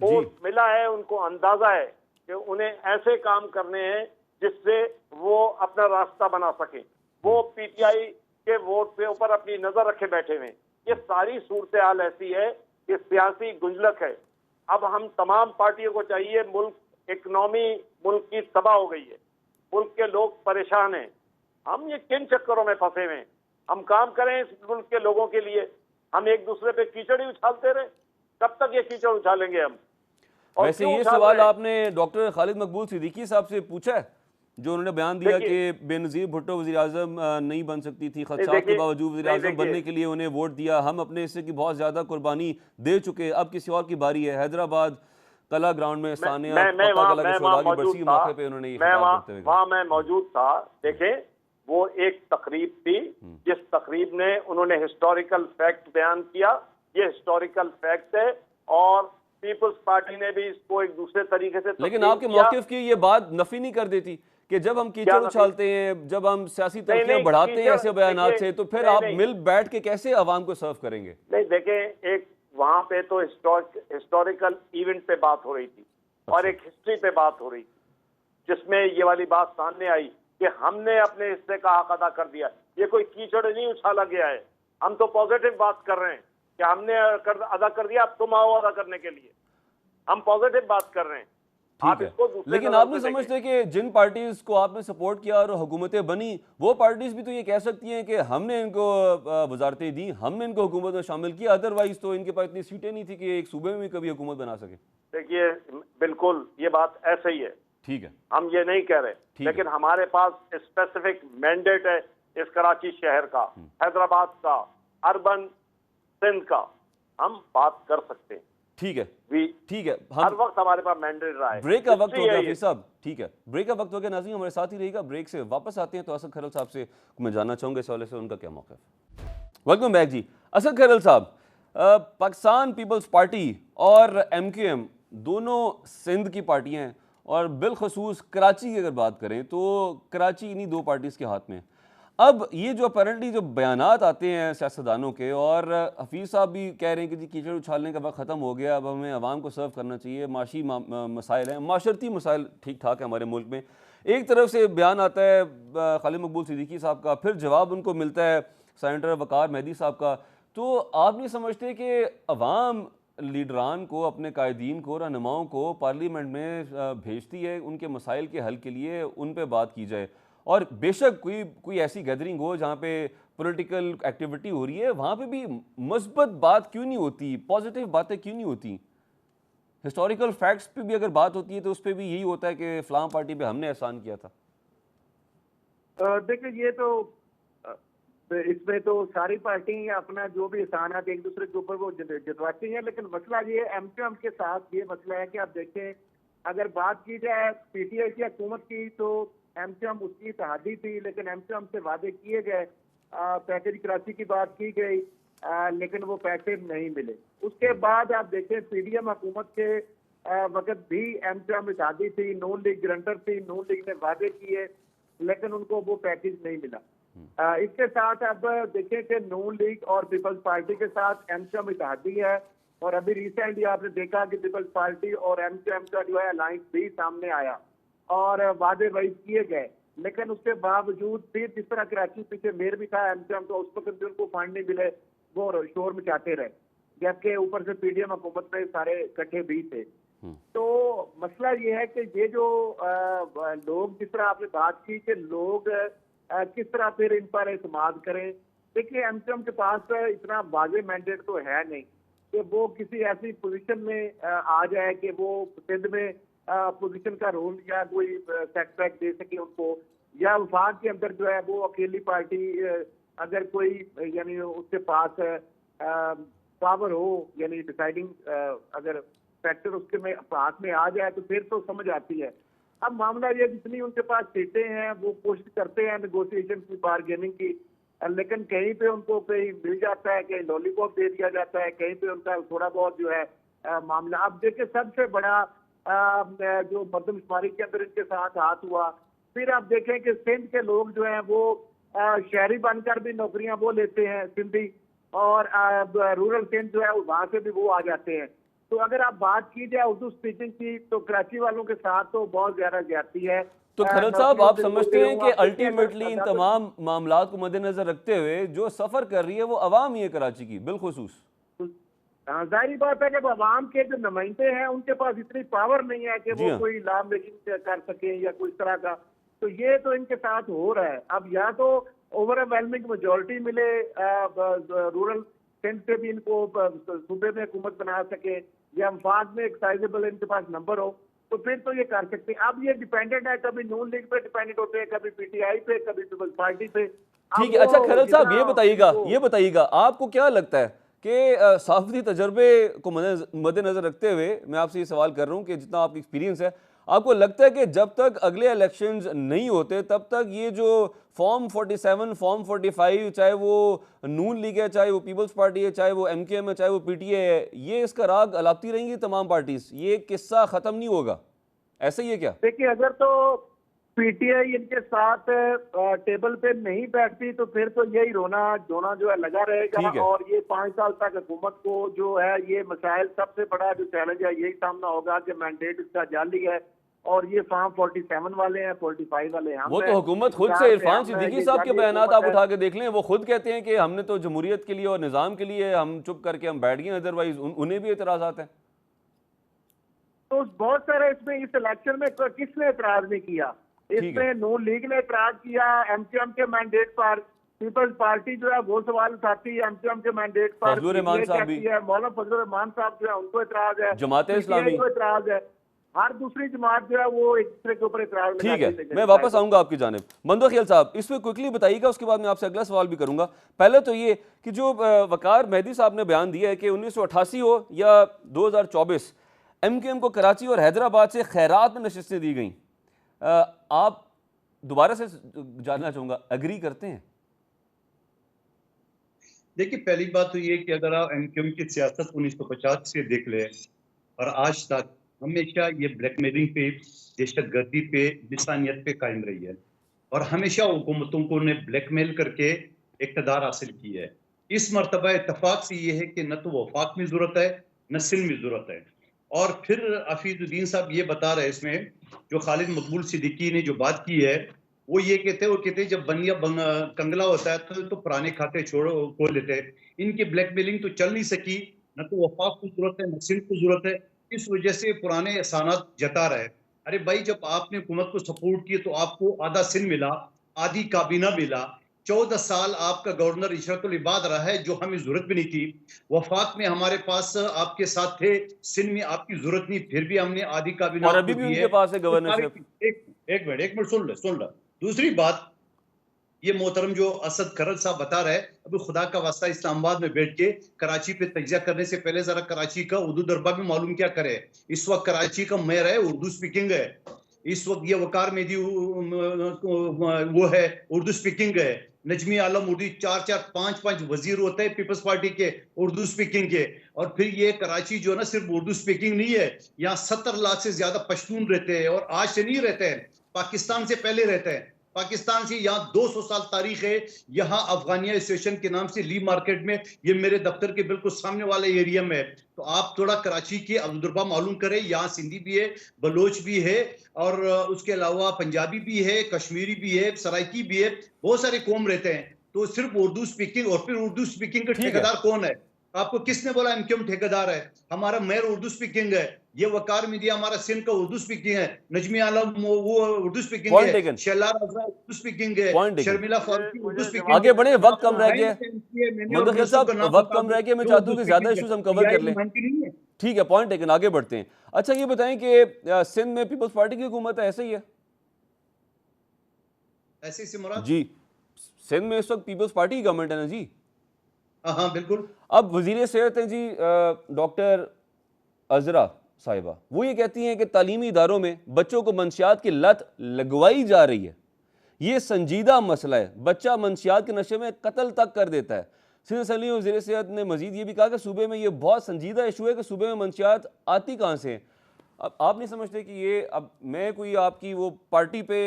वोट मिला है, उनको अंदाजा है कि उन्हें ऐसे काम करने हैं जिससे वो अपना रास्ता बना सके। वो पीटीआई के वोट पे ऊपर अपनी नजर रखे बैठे हुए। ये सारी सूरत हाल ऐसी है कि सियासी गुंजलक है। अब हम तमाम पार्टियों को चाहिए, इकोनॉमी मुल्क की तबाह हो गई है, मुल्क के लोग परेशान हैं। हम ये किन चक्करों में फंसे हुए हैं? हम काम करें इस मुल्क के लोगों के लिए, हम एक दूसरे पे कीचड़ ही उछालते रहे। कब तक ये कीचड़ उछालेंगे हम? वैसे ये सवाल आपने डॉक्टर खालिद मकबूल सिद्दीकी साहब से पूछा है, जो उन्होंने बयान दिया कि बेनज़ीर भुट्टो वज़ीर आज़म नहीं बन सकती थी, खदशात के बावजूद वज़ीर आज़म बनने के लिए उन्हें वोट दिया, हम अपने हिस्से की बहुत ज़्यादा कुर्बानी दे चुके, अब किसी और की बारी है। हैदराबाद कला ग्राउंड में सानिया बरसी के मौके पे उन्होंने ये खिताब करते हुए, वहाँ मैं मौजूद था। देखें, वो एक तकरीब थी, जिस तकरीब ने उन्होंने हिस्टोरिकल फैक्ट बयान किया। ये हिस्टोरिकल फैक्ट है और पीपल्स पार्टी ने भी इसको एक दूसरे तरीके से, लेकिन आपके मौक़िफ़ की ये बात नफी नहीं कर देती कि जब हम कीचड़ उछालते हैं, जब हम सियासी तल्खियां बढ़ाते हैं ऐसे बयानात से, तो फिर आप मिल बैठ के कैसे आवाम को सर्व करेंगे? नहीं, देखें, एक वहां पे तो हिस्टोरिकल इवेंट पे बात हो रही थी और एक हिस्ट्री पे बात हो रही थी, जिसमें ये वाली बात सामने आई कि हमने अपने हिस्से का हक अदा कर दिया। ये कोई कीचड़ नहीं उछाला गया है। हम तो पॉजिटिव बात कर रहे हैं कि हमने अदा कर दिया, अब तुम आओ अदा करने के लिए। हम पॉजिटिव बात कर रहे हैं। आप इसको लेकिन आप नहीं समझते कि जिन पार्टीज को आपने सपोर्ट किया और हुकूमतें बनी, वो पार्टीज भी तो ये कह सकती हैं कि हमने इनको वजारतें दी, हमने इनको हुकूमत में शामिल किया, अदरवाइज तो इनके पास इतनी सीटें नहीं थी कि एक सूबे में भी कभी हुकूमत बना सके। देखिए, बिल्कुल ये बात ऐसे ही है। ठीक है, हम ये नहीं कह रहे, लेकिन हमारे पास स्पेसिफिक मैंडेट है इस कराची शहर का, हैदराबाद का, अर्बन सिंध का। हम बात कर सकते हैं। ठीक है, ठीक है, हर वक्त हमारे पास मैंडेट रहा है। ब्रेक का वक्त हो गया हफीज साहब। ठीक है, ब्रेक का वक्त हो गया। नाज़रीन, हमारे साथ ही रहेगा। ब्रेक से वापस आते हैं तो असद खैरल साहब से मैं जानना चाहूँगा इस हवाले से उनका क्या मौक़िफ़ है। वेलकम बैक जी। असद खैरल साहब, पाकिस्तान पीपल्स पार्टी और एमक्यूएम दोनों सिंध की पार्टियाँ हैं और बिलखसूस कराची की अगर बात करें तो कराची इन्हीं दो पार्टीज़ के हाथ में। अब ये जो अपेरेंटली जो बयानात आते हैं सियासतदानों के, और हफीज़ साहब भी कह रहे हैं कि जी कीचड़ उछालने का वक्त ख़त्म हो गया, अब हमें आवाम को सर्व करना चाहिए, माशी मसाइल हैं, माशरती मसाइल ठीक ठाक है हमारे मुल्क में। एक तरफ से बयान आता है खालिद मकबूल सिद्दीकी साहब का, फिर जवाब उनको मिलता है सेनेटर वकार मेहदी साहब का। तो आप नहीं समझते कि अवाम लीडरान को, अपने कायदीन को, रहनुमाओं को पार्लियामेंट में भेजती है उनके मसाइल के हल के लिए, उन पर बात की जाए, और बेशक कोई ऐसी गैदरिंग हो जहाँ पे पॉलिटिकल एक्टिविटी हो रही है, वहाँ पे भी मस्बत बात क्यों नहीं होती, पॉजिटिव बातें क्यों नहीं होती? हिस्टोरिकल फैक्ट्स पे भी अगर बात होती है तो उस पर भी यही होता है कि फलां पार्टी पे हमने एहसान किया था। देखिए, ये तो इसमें तो सारी पार्टी अपना जो भी एहसानात एक दूसरे के ऊपर वो जतवाती हैं, लेकिन मसला ये एमक्यूएम के साथ ये मसला है कि आप देखें, अगर बात की जाए पीटीआई की हुकूमत की, तो एमक्यूएम उसकी इत्तेहादी थी, लेकिन एमक्यूएम से वादे किए गए, पैकेज कराची की बात की गई, लेकिन वो पैकेज नहीं मिले। उसके बाद आप देखें पीडीएम हुकूमत के वक्त भी एमक्यूएम इत्तेहादी थी, नून लीग ग्रंटर थी, नून लीग ने वादे किए, लेकिन उनको वो पैकेज नहीं मिला। इसके साथ अब देखें कि नून लीग और पीपल्स पार्टी के साथ एमक्यूएम इत्तेहादी है, और अभी रिसेंटली आपने देखा कि पीपल्स पार्टी और एमक्यूएम का जो है अलायंस भी सामने आया और वादे वही किए गए, लेकिन उसके बावजूद फिर जिस तरह कराची पीछे मेयर भी था एमक्यूएम का, उस वक्त भी उनको फंड नहीं मिले, वो शोर मचाते रहे, जबकि ऊपर से पीडीएम हुकूमत में सारे इकट्ठे भी थे। तो मसला ये है कि ये जो लोग, जिस तरह आपने बात की कि लोग किस तरह फिर इन पर एतमाद करें। देखिए एमक्यूएम के पास इतना वाज़ेह मैंडेट तो है नहीं कि वो किसी ऐसी पोजीशन में आ जाए कि वो सिंध में पोजीशन का रोल या कोई सेटबैक दे सके उनको, या वफाक के अंदर जो है वो अकेली पार्टी अगर कोई यानी उसके पास पावर हो, यानी डिसाइडिंग अगर फैक्टर उसके में हाथ में आ जाए तो फिर तो समझ आती है। अब मामला ये जितनी उनके पास सीटें हैं वो कोशिश करते हैं नेगोशिएशन की, बार्गेनिंग की, लेकिन कहीं पे उनको कहीं मिल जाता है, कहीं लॉलीपॉप दे दिया जाता है, कहीं पे उनका थोड़ा बहुत जो है मामला। अब देखिए सबसे बड़ा जो मर्दमशुमारी के अंदर इनके साथ हाथ हुआ, फिर आप देखें कि सिंध के लोग जो हैं वो शहरी बनकर भी नौकरियां वो लेते हैं सिंधी, और रूरल सिंध जो है वहां से भी वो आ जाते हैं। तो अगर आप बात की जाए उर्दू स्पीकिंग की तो कराची वालों के साथ तो बहुत ज्यादा ज्यादती है। तो खलल साहब, आप समझते हैं कि अल्टीमेटली इन तमाम मामलात को मद्देनजर रखते हुए जो सफर कर रही है वो अवाम ही है कराची की बिलखुसूस? जाहिर बात है कि अवाम के जो नुमाइंदे हैं उनके पास इतनी पावर नहीं है कि वो कोई लॉ मेकिंग कर सके या कोई तरह का, तो ये तो इनके साथ हो रहा है। अब या तो ओवरवेलमिंग मेजोरिटी मिले रूरल सेंस से भी इनको सूबे में हुकूमत बना सके, या वफाक में एक साइजेबल इनके पास नंबर हो, तो फिर तो ये कर सकते हैं। अब ये डिपेंडेंट है, कभी नून लीग पे डिपेंडेंट होते हैं, कभी पीटीआई पे, कभी पीपल्स पार्टी पे। ठीक है, अच्छा खलल साहब ये बताइएगा आपको क्या लगता है कि सहाफती तजर्बे को मद्देनजर रखते हुए मैं आपसे ये सवाल कर रहा हूँ कि जितना आपका एक्सपीरियंस है, आपको लगता है कि जब तक अगले इलेक्शंस नहीं होते तब तक ये जो फॉर्म 47, फॉर्म 45, चाहे वो नून लीग है, चाहे वो पीपल्स पार्टी है, चाहे वो एमकेएम है, चाहे वो पीटीए है, ये इसका राग अलापती रहेंगी तमाम पार्टीज, ये किस्सा खत्म नहीं होगा, ऐसा ही है क्या? देखिए अगर तो पीटीआई इनके साथ टेबल पे नहीं बैठती तो फिर तो यही रोना धोना जो है लगा रहेगा, और ये 5 साल तक हुकूमत को जो है ये मसाइल, सबसे बड़ा जो चैलेंज है यही सामना होगा कि मैंडेट इसका जाली है, और ये फॉर्म 47 वाले हैं, 45 वाले हैं। वो तो हुकूमत खुद से, इरफान सिद्दीकी साहब के बयानात आप उठा के देख लें, वो खुद कहते हैं कि हमने तो जमहूरियत के लिए और निज़ाम के लिए हम चुप करके हम बैठ गए, अदरवाइज उन्हें भी एतराज़ात हैं। तो बहुत सारे इसमें इस इलेक्शन में किसने एतराज नहीं किया? इसमें नून लीग ने एतराज किया एमक्यूएम के मैंडेट पर, पीपल्स पार्टी जो है वो सवाल उठाती है एमक्यूएम के मैंडेट पर, मौलाना फजलुर रहमान साहब जो है उनको एतराज है, जमाते इस्लामी को एतराज है, हर दूसरी जमात जो है वो एक दूसरे के ऊपर एतराज। ठीक है, मैं वापस आऊंगा आपकी जानिब। मंदो ख्याल साहब, इस पर क्विकली बताइएगा, उसके बाद मैं आपसे अगला सवाल भी करूंगा। पहले तो ये कि जो वकार मेहदी साहब ने बयान दिया है कि 1988 हो या 2024 एमकेएम को कराची और हैदराबाद से खैरात में नशिस्तें दी गई, आप दोबारा से जानना चाहूंगा, एग्री करते हैं? देखिए पहली बात तो ये कि अगर आप एमक्यूएम की सियासत 1950 से देख ले और आज तक हमेशा ये ब्लैकमेलिंग पे, दहशतगर्दी पे, लिसानियत पे कायम रही है, और हमेशा हुकूमतों को ने ब्लैकमेल करके इक़्तिदार हासिल की है। इस मरतबा इत्तफाक से ये है कि न तो वफाक में जरूरत है न सिंध में जरूरत है। और फिर हफीजुद्दीन साहब ये बता रहे हैं इसमें, जो खालिद मकबूल सिद्दीकी ने जो बात की है, वो ये कहते जब बनिया कंगला होता है तो पुराने खाते खोल लेते हैं। इनकी ब्लैकमेलिंग तो चल नहीं सकी, न तो वफाक को जरूरत है न सिंध को जरूरत है, इस वजह से पुराने एहसानात जता रहे। अरे भाई, जब आपने हुकूमत को सपोर्ट किया तो आपको आधा सिंध मिला, आधी काबीना मिला, 14 साल आपका गवर्नर इशरतुल इबाद रहा है, जो हमें जरूरत भी नहीं थी। वफाक में हमारे पास आपके साथ थे, सिंध में आपकी जरूरत नहीं, फिर भी हमने आधी काबीना और अभी भी उनके पास है गवर्नरशिप। एक मिनट सुन लो। दूसरी बात, ये मोहतरम जो असद करल साहब बता रहे हैं, अभी खुदा का वास्ता इस्लामाबाद में बैठ के कराची पे तजिया करने से पहले जरा कराची का उर्दू दरबा भी मालूम क्या करे। इस वक्त कराची का मेयर है, उर्दू स्पीकिंग है। इस वक्त ये वकार मेहदी वो है, उर्दू स्पीकिंग है। नजमी आलम उर्दू 4-4, 5-5 वजीर होते हैं पीपल्स पार्टी के उर्दू स्पीकिंग के। और फिर ये कराची जो है ना, सिर्फ उर्दू स्पीकिंग नहीं है, यहाँ 70 लाख से ज्यादा पश्तून रहते हैं, और आज से नहीं रहते हैं, पाकिस्तान से पहले रहते हैं। पाकिस्तान से यहाँ 200 साल तारीख है। यहाँ अफगानिया स्टेशन के नाम से ली मार्केट में, ये मेरे दफ्तर के बिल्कुल सामने वाले एरिया में है। तो आप थोड़ा कराची की अब्दुर्बा मालूम करें, यहाँ सिंधी भी है, बलोच भी है, और उसके अलावा पंजाबी भी है, कश्मीरी भी है, सराइकी भी है, बहुत सारे कौम रहते हैं। तो सिर्फ उर्दू स्पीकिंग, और फिर उर्दू स्पीकिंग के ठेकेदार कौन है? आपको किसने बोला एमक्यूएम ठेकेदार है? हमारा मेयर उर्दू स्पीकिंग है, ये वकार मीडिया हमारा सिंध का उर्दू स्पीकिंग है, नजमी आलम वो उर्दू स्पीकिंग है, शैलार अज़रा उर्दू स्पीकिंग है, शर्मिला फारूकी उर्दू स्पीकिंग। आगे बढ़े, वक्त कम रह गया मुंतखिल साहब, वक्त कम रह गया। मैं चाहता हूँ कि ज्यादा इश्यूज हम कवर कर लें। ठीक है, पॉइंट टेकन, आगे बढ़ते हैं। अच्छा ये बताएं कि सिंध में पीपल्स पार्टी की हुकूमत है, ऐसे ही है? ऐसे से मुराद जी, सिंध में इस वक्त पीपल्स पार्टी की गवर्नमेंट है ना जी? हाँ बिल्कुल। अब वजीर सेहत हैं जी डॉक्टर अजरा साहिबा, वो ये कहती हैं कि तालीमी इदारों में बच्चों को मंशियात की लत लगवाई जा रही है। ये संजीदा मसला है, बच्चा मंशियात के नशे में कत्ल तक कर देता है। सिंध असम्बली में वज़ीर सेहत ने मजीद ये भी कहा कि सूबे में ये बहुत संजीदा इशू है कि सूबे में मंशियात आती कहाँ से हैं। अब आप नहीं समझते कि ये, अब मैं कोई आपकी वो पार्टी पे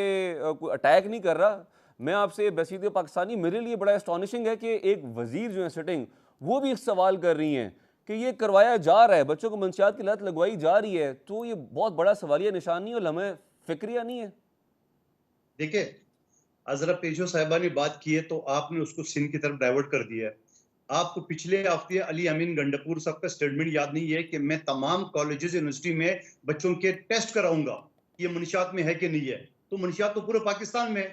कोई अटैक नहीं कर रहा, मैं आपसे बसीद पाकिस्तानी, मेरे लिए बड़ा एस्टॉनिशिंग है कि एक वजीर जो है सिटिंग, वो भी सवाल कर रही हैं कि ये करवाया जा रहा है, बच्चों को मंशियात की लत लगवाई जा रही है। तो ये बहुत बड़ा सवालिया निशान नहीं और लम्हे फिक्रिया नहीं है? देखिए, अजरा पेशो साहिबा ने बात की है तो आपने उसको सिंध की तरफ डाइवर्ट कर दिया है। आपको पिछले हफ्ते अली अमीन गंडापुर साहब का स्टेटमेंट याद नहीं है कि मैं तमाम कॉलेजेस यूनिवर्सिटी में बच्चों के टेस्ट कराऊंगा, ये मंशियात में है कि नहीं है। तो मंशियात तो पूरे पाकिस्तान में,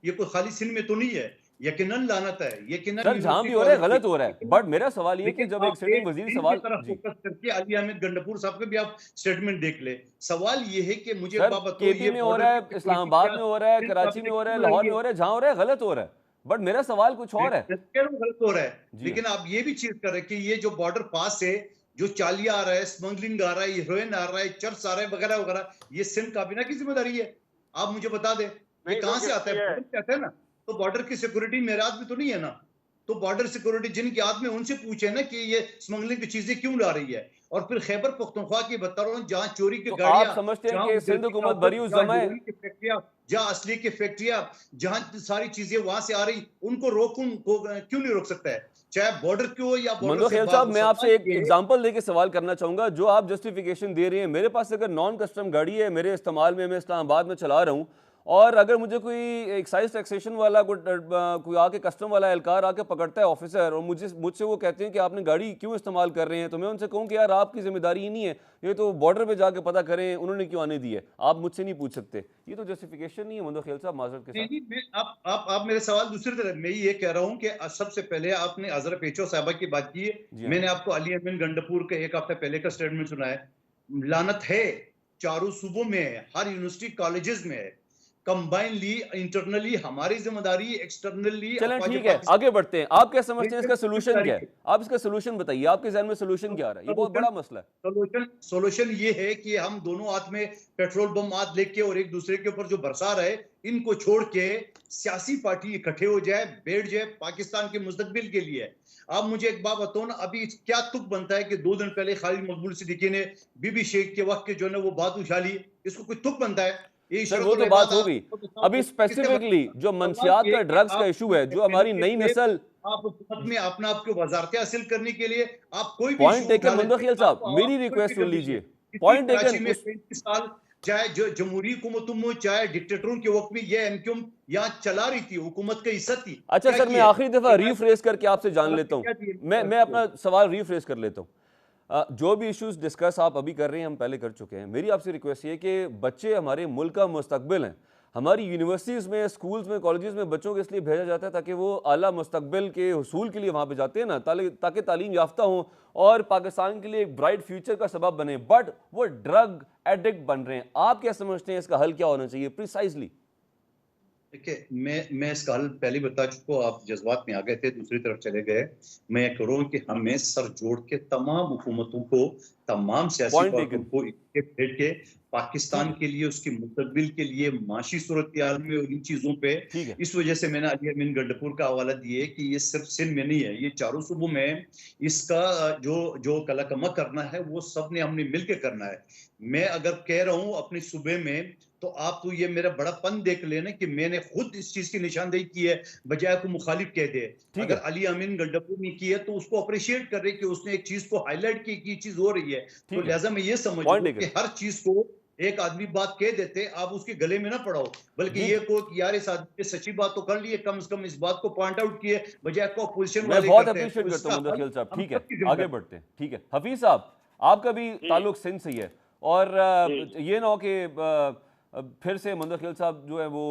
ये कोई खाली सिंध में तो नहीं है। यकीनन लानत है, यकीनन सर जहां भी हो रहा है गलत हो रहा है, बट मेरा सवाल ये कि जब एक सिटिंग वजीर सवाल फोकस करके अली अहमद गंडापुर साहब के भी आप स्टेटमेंट देख ले। सवाल ये है कि मुझे केपी में हो रहा है, इस्लामाबाद में हो रहा है, कराची में हो रहा है, लाहौर में हो रहा है, जहां हो रहा है गलत हो रहा है, बट मेरा सवाल कुछ और है। गलत हो रहा है, लेकिन आप ये भी चीज कर रहे हैं कि ये जो बॉर्डर पास है, जो चालिया आ रहा है, स्मगलिंग आ रहा है, हीरोइन आ रहा है, चर्च आ रहा है, वगैरह वगैरह, ये सिंध काबीना की जिम्मेदारी है। आप मुझे बता दें ये कहां से आता है? कहते हैं ना, तो बॉर्डर की सिक्योरिटी मेरे हाथ में तो नहीं है ना। तो बॉर्डर सिक्योरिटी जिनके हाथ में, उनसे पूछे ना कि ये स्मगलिंग की चीजें क्यों ला रही है। और फिर खैबर पख्तूनख्वा की बता रहा हूँ, जहाँ चोरी की गाड़ियां, आप समझते हैं कि सिंध हुकूमत बरी उस जमा है, जहाँ असली की फैक्ट्रियां, जहाँ सारी चीजें वहां से आ रही, उनको क्यों नहीं रोक सकता है, चाहे बॉर्डर क्यों या मुंतखिल साहब। मैं आपसे एक एग्जांपल देके सवाल करना चाहूंगा। जो आप जस्टिफिकेशन दे रहे हैं, मेरे पास अगर नॉन कस्टम गाड़ी है मेरे इस्तेमाल में, मैं इस्लामाबाद में चला रहा हूँ, और अगर मुझे कोई एक्साइज टैक्सेशन वाला कोई आके कस्टम वाला एहलकार आके पकड़ता है ऑफिसर, और मुझसे वो कहते हैं कि आपने गाड़ी क्यों इस्तेमाल कर रहे हैं, तो मैं उनसे कहूँ कि यार आपकी जिम्मेदारी ही नहीं है, ये तो बॉर्डर पे जाके पता करें उन्होंने क्यों आने दी है, आप मुझसे नहीं पूछ सकते। ये तो जस्टिफिकेशन नहीं है मुंतखिल साहब, माजरत के साथ। आप मेरे सवाल दूसरी तरफ, मैं ये कह रहा हूँ कि सबसे पहले आपने अजरा पेशो साहबा की बात की है। मैंने आपको अली अमीन गंडापुर के एक हफ्ते पहले का स्टेटमेंट सुना है। लानत है, चारों सूबों में है, हर यूनिवर्सिटी कॉलेजेस में है, कंबाइनली, इंटरनली हमारी जिम्मेदारी, एक्सटर्नली। चलें ठीक है, आगे बढ़ते हैं। आप क्या समझते हैं इसका सोल्यूशन क्या है? आप इसका सोल्यूशन बताइए, आपके ज़हन में सोल्यूशन क्या आ रहा है? ये बहुत बड़ा मसला है। सोल्यूशन ये है कि हम दोनों हाथ में पेट्रोल बम हाथ लेके और एक दूसरे के ऊपर जो बरसा रहे, इनको छोड़ के सियासी पार्टी इकट्ठे हो जाए, बैठ जाए पाकिस्तान के मुस्तकबिल के लिए। आप मुझे एक बात बताओ ना, अभी क्या तुक बनता है कि 2 दिन पहले खालिद मकबूल सिद्दीकी ने बीबी शेख के वक्त के जो है वो बात उछाली, इसको कोई तुक बनता है? सर वो तो बात होगी। अभी स्पेसिफिकली जो मंशियात का ड्रग्स का इशू है, जो हमारी नई नस्ल, आप हुकूमत में अपना आपको वजारतें हासिल करने के लिए आप कोई भी पॉइंट टेकन मुंतखिल साहब, मेरी रिक्वेस्ट सुन लीजिए, पॉइंट टेकन। 35 साल चाहे जो जमहूरी हुकूमतों में, चाहे डिक्टेटरों के वक्त में ये एमक्यूएम यहाँ चला रही थी, हुकूमत का हिस्सा थी। अच्छा सर, मैं आखिरी दफा रीफ्रेश करके आपसे जान लेता हूँ, मैं अपना सवाल रीफ्रेश कर लेता हूँ। जो भी इश्यूज डिस्कस आप अभी कर रहे हैं हम पहले कर चुके हैं। मेरी आपसे रिक्वेस्ट ये कि बच्चे हमारे मुल्क का मुस्तकबिल हैं। हमारी यूनिवर्सिटीज़ में, स्कूल्स में, कॉलेजेस में बच्चों को इसलिए भेजा जाता है ताकि वो आला मुस्तकबिल के हुसूल के लिए वहाँ पे जाते हैं ना, ताकि तालीम याफ्ता हों और पाकिस्तान के लिए एक ब्राइट फ्यूचर का सबब बने, बट वो ड्रग एडिक्ट बन रहे हैं। आप क्या समझते हैं इसका हल क्या होना चाहिए प्रिसाइजली? देखिए, मैं इसका हल पहले बता चुका हूँ, आप जज्बात में आ गए थे, दूसरी तरफ चले गए। मैं कह रहा हूँ कि हमें सर जोड़ के तमाम हुकूमतों को, तमाम सियासी पार्टियों को बैठ के पाकिस्तान के लिए, उसकी मुस्तकबिल के लिए, माशी सूरत में और इन चीजों पे, इस वजह से मैंने अली अमीन गंडापुर का हवाला दिए कि ये सिर्फ सिंध में नहीं है, ये चारों सूबों में इसका जो कलाकमा करना है वो सब ने हमने मिलकर करना है। मैं अगर कह रहा हूँ अपने सूबे में तो आप तो ये मेरा बड़ापन देख लेना कि मैंने खुद इस चीज की निशानदेही की है, बजाय को मुखालिफ कह दे। ठीक अगर है। अली अमीन गंडपुर ने की है तो उसको अप्रिशिएट कर रहे कि उसने एक चीज को हाईलाइट की कि चीज हो रही है। तो ठीक है, लिहाजा मैं ये समझ पॉइंट लूं टेकन। कि हर चीज को एक आदमी बात कह देते, आप उसके गले में ना पड़ाओ, बल्कि जी, ये को कि यार इस आदमी ने सच्ची बात तो कर ली है, कम से कम इस बात को पॉइंट आउट किए, बजाय को अपोजिशन मैं वाले बहुत करते हैं। अप्रिशिएट तो करता हूँ इसका हल मुंदखिल साहब। हम ठीक है, सबकी आगे जिम्मेदारी। बढ़ते हैं। ठीक है, हफीज साहब, आपका भी ताल्लुक सिंध से ही है, और जी ये ना हो कि फिर से मुंदखिल साहब जो है वो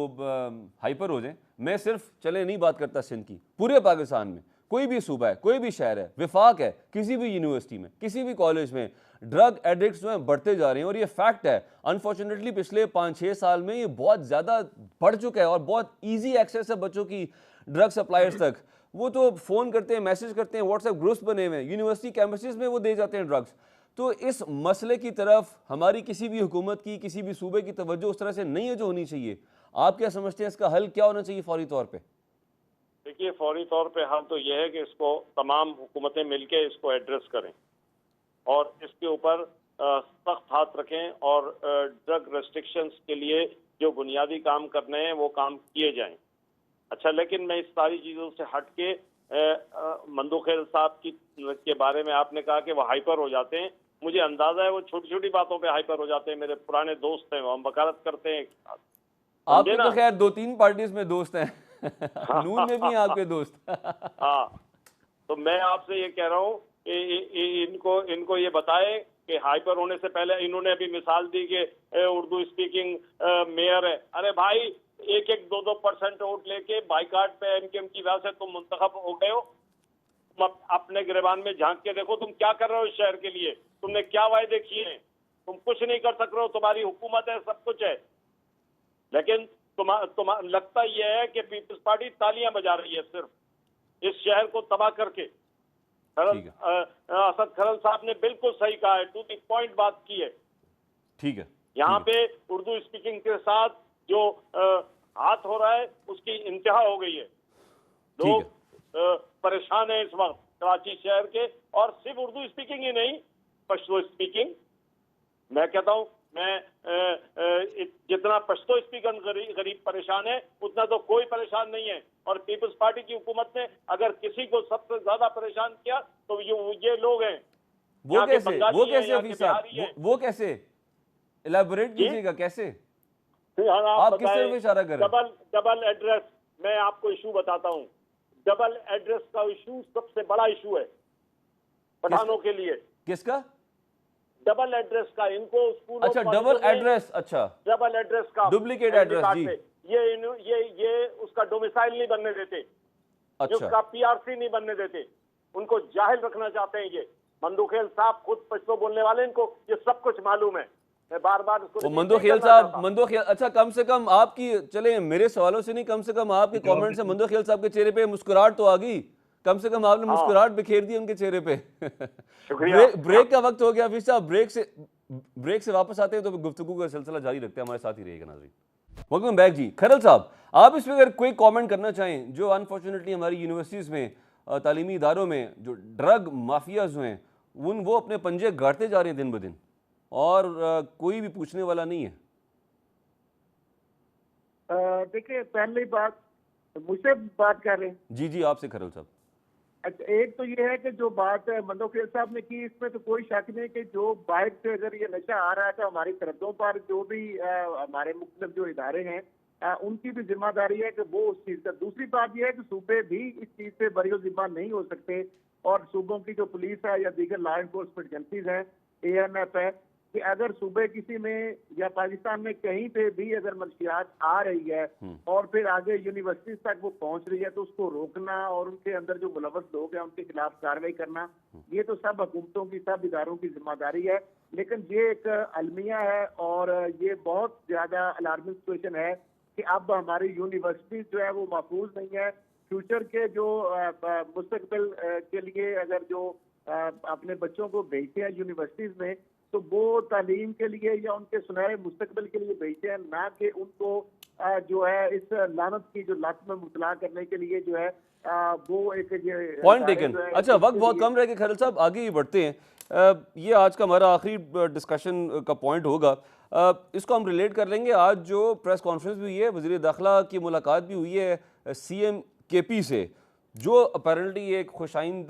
हाइपर हो जाए। मैं सिर्फ चले नहीं बात करता सिंध की, पूरे पाकिस्तान में कोई भी सूबा है, कोई भी शहर है, विफाक है, किसी भी यूनिवर्सिटी में, किसी भी कॉलेज में ड्रग एडिक्ट्स जो हैं बढ़ते जा रहे हैं, और ये फैक्ट है। अनफॉर्चुनेटली पिछले 5-6 साल में ये बहुत ज़्यादा बढ़ चुका है, और बहुत ईजी एक्सेस है बच्चों की ड्रग सप्लायर्स तक। वो तो फ़ोन करते हैं, मैसेज करते हैं, व्हाट्सएप ग्रुप्स बने हुए हैं, यूनिवर्सिटी कैंपसेस में वो दे जाते हैं ड्रग्स। तो इस मसले की तरफ हमारी किसी भी हुकूमत की, किसी भी सूबे की तवज्जो उस तरह से नहीं है जो होनी चाहिए। आप क्या समझते हैं, इसका हल क्या होना चाहिए फौरी तौर पे? देखिए, फौरी तौर पे हल तो यह है कि इसको तमाम हुकूमतें मिलके इसको एड्रेस करें और इसके ऊपर सख्त हाथ रखें, और ड्रग रेस्ट्रिक्शंस के लिए जो बुनियादी काम करने हैं वो काम किए जाएं। अच्छा, लेकिन मैं इस सारी चीज़ों से हट के मंदोखेल साहब के बारे में आपने कहा कि वो हाइपर हो जाते हैं। मुझे अंदाजा है वो छोटी छोटी बातों पे हाइपर हो जाते हैं। मेरे पुराने दोस्त हैं, वो हम वकालत करते हैं, समझे आपके ना? तो खैर 2-3 पार्टीज में दोस्त हैं। नून में भी हैं आपके दोस्त। हाँ, तो मैं आपसे ये कह रहा हूँ कि इनको इनको ये बताए कि हाइपर होने से पहले इन्होंने अभी मिसाल दी कि उर्दू स्पीकिंग मेयर है। अरे भाई, 1-2% वोट लेके बाइकाट पे एमकेएम की वजह से तुम मुंतखब हो गए हो। तुम अपने गिरबान में झांक के देखो, तुम क्या कर रहे हो इस शहर के लिए, तुमने क्या वायदे किए हैं। तुम कुछ नहीं कर सक रहे हो, तुम्हारी हुकूमत है, सब कुछ है, लेकिन तुम लगता यह है कि पीपल्स पार्टी तालियां बजा रही है सिर्फ इस शहर को तबाह करके। ठीक है, असद खरल साहब ने बिल्कुल सही कहा है, टू द पॉइंट बात की है। ठीक है, यहाँ पे उर्दू स्पीकिंग के साथ जो हाथ हो रहा है उसकी इंतहा हो गई है। लोग परेशान है इस वक्त कराची शहर के, और सिर्फ उर्दू स्पीकिंग ही नहीं, पश्तो स्पीकिंग। मैं कहता हूँ, मैं जितना पश्तो स्पीकर गरीब परेशान है, उतना तो कोई परेशान नहीं है। और पीपल्स पार्टी की हुकूमत ने अगर किसी को सबसे ज्यादा परेशान किया तो ये लोग हैं। वो कैसे यहाँ के हफीज साहब, बिहारी हैं। वो कैसे इलेबोरेट जी? कीजिएगा, कैसे? आप आप किस तरफ इशारा कर रहे हैं? डबल एड्रेस, मैं आपको इशू बताता हूँ। डबल एड्रेस का इशू सबसे बड़ा इशू है पठानों के लिए। किसका? डबल एड्रेस का। इनको स्कूल, अच्छा, डबल एड्रेस, अच्छा, डबल एड्रेस का, डुप्लीकेट एड्रेस, जी। ये उसका डोमिसाइल नहीं बनने देते, अच्छा, उसका पीआरसी नहीं बनने देते, उनको जाहिल रखना चाहते हैं। ये मंदोखेल साहब खुद पश्तो बोलने वाले, इनको ये सब कुछ मालूम है। मैं बार बार इसको मंदोखेल साहब, मंदोखेल, अच्छा, कम से कम आपकी, चले मेरे सवालों से नहीं, कम से कम आपके कमेंट से मंदोखेल साहब के चेहरे पे मुस्कुराहट तो आ गई। कम से कम आपने मुस्कुराहट बिखेर दी उनके चेहरे पे। ब्रेक का वक्त हो गया हफीज साहब, ब्रेक से वापस आते हैं तो गुफ्तगू का सिलसिला जारी रखते हैं। हमारे साथ ही रहेगा नाज़रीन। वेलकम बैक जी। खरल साहब, आप इस पर अगर कोई कमेंट करना चाहें, जो अनफॉर्चुनेटली हमारी यूनिवर्सिटीज़ में, तालीमी इदारों में जो ड्रग माफियाज जो हैं वो अपने पंजे गाड़ते जा रहे हैं दिन ब दिन, और कोई भी पूछने वाला नहीं है। देखिए, पहली बात मुझसे बात कर रहे हैं। जी जी, आपसे खरल साहब। अच्छा, एक तो ये है कि जो बात मंदोखेल साहब ने की, इसमें तो कोई शक नहीं कि जो बाहर से अगर ये नशा आ रहा है तो हमारी सरहदों पर जो भी हमारे मुख्तलिफ जो इदारे हैं, उनकी भी जिम्मेदारी है कि वो उस चीज का। दूसरी बात यह है कि सूबे भी इस चीज से बरी जिम्मा नहीं हो सकते, और सूबों की जो पुलिस है या दीगर लॉ एनफोर्समेंट एजेंसीज हैं, ANF है, कि अगर सूबे किसी में या पाकिस्तान में कहीं पे भी अगर मंशियात आ रही है और फिर आगे यूनिवर्सिटी तक वो पहुंच रही है, तो उसको रोकना और उनके अंदर जो मुलव्वस लोग हैं उनके खिलाफ कार्रवाई करना, ये तो सब हुकूमतों की, सब इदारों की जिम्मेदारी है। लेकिन ये एक अलमिया है और ये बहुत ज्यादा अलार्मिंग सिचुएशन है कि अब हमारी यूनिवर्सिटी जो है वो महफूज नहीं है। फ्यूचर के जो मुस्तकबिल के लिए अगर जो अपने बच्चों को भेजते हैं यूनिवर्सिटीज में, तो वो तालीम के लिए या उनके सुनहरे मुस्तकबिल के लिए भेजते हैं, ना कि उनको जो है इस लानत की जो लत में मुबतला करने के लिए जो है वो एक पॉइंट टेकन। अच्छा, वक्त बहुत कम रह गया खरल साहब, आगे ही बढ़ते हैं। ये आज का हमारा आखिरी डिस्कशन का पॉइंट होगा। इसको हम रिलेट कर लेंगे। आज जो प्रेस कॉन्फ्रेंस भी हुई है, वज़ीर दाखिला की मुलाकात भी हुई है CM KP से, जो अपेरेंटली एक खुशाइंद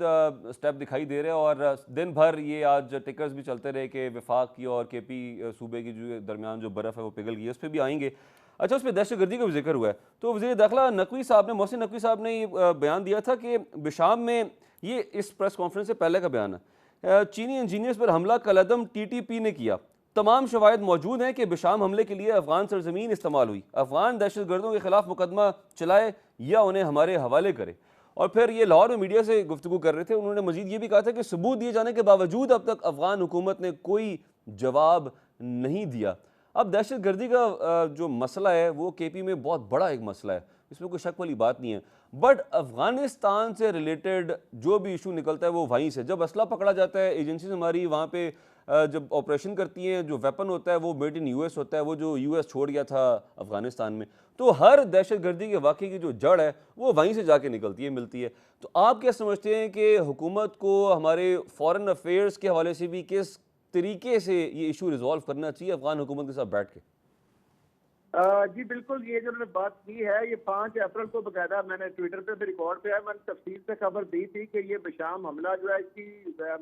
स्टेप दिखाई दे रहा है। और दिन भर ये आज टिकर्स भी चलते रहे कि वफाक की और KP सूबे की जो दरमियान जो बर्फ़ है वो पिघल गई है, उस पर भी आएंगे। अच्छा, उस पर दहशतगर्दी का भी जिक्र हुआ है। तो वज़ीर दाखिला नकवी साहब ने, मोहसिन नकवी साहब ने ये बयान दिया था कि बिशाम में, ये इस प्रेस कॉन्फ्रेंस से पहले का बयान है, चीनी इंजीनियर्स पर हमला कलअदम TTP ने किया। तमाम शवाहिद मौजूद हैं कि बिशाम हमले के लिए अफगान सरजमीन इस्तेमाल हुई। अफगान दहशतगर्दों के खिलाफ मुकदमा चलाए या उन्हें हमारे हवाले करे। और फिर ये लाहौर में मीडिया से गुफ्तगू कर रहे थे। उन्होंने मजीद ये भी कहा था कि सबूत दिए जाने के बावजूद अब तक अफगान हुकूमत ने कोई जवाब नहीं दिया। अब दहशतगर्दी का जो मसला है वो KP में बहुत बड़ा एक मसला है, इसमें कोई शक वाली बात नहीं है। बट अफगानिस्तान से रिलेटेड जो भी इशू निकलता है वो वहीं से, जब असला पकड़ा जाता है, एजेंसीज हमारी वहाँ पे जब ऑपरेशन करती हैं, जो वेपन होता है वो मेड इन US होता है, वो जो US छोड़ गया था अफगानिस्तान में, तो हर दहशतगर्दी के वाक़े की जो जड़ है वो वहीं से जाके निकलती है, मिलती है। तो आप क्या समझते हैं कि हुकूमत को हमारे फॉरेन अफेयर्स के हवाले से भी किस तरीके से ये इशू रिजॉल्व करना चाहिए अफगान हुकूमत के साथ बैठ के? जी बिल्कुल, ये जो उन्होंने बात की है, ये 5 अप्रैल को बकायदा मैंने ट्विटर पे भी रिकॉर्ड पे है, मैंने तफसील से खबर दी थी कि ये बिशाम हमला जो है इसकी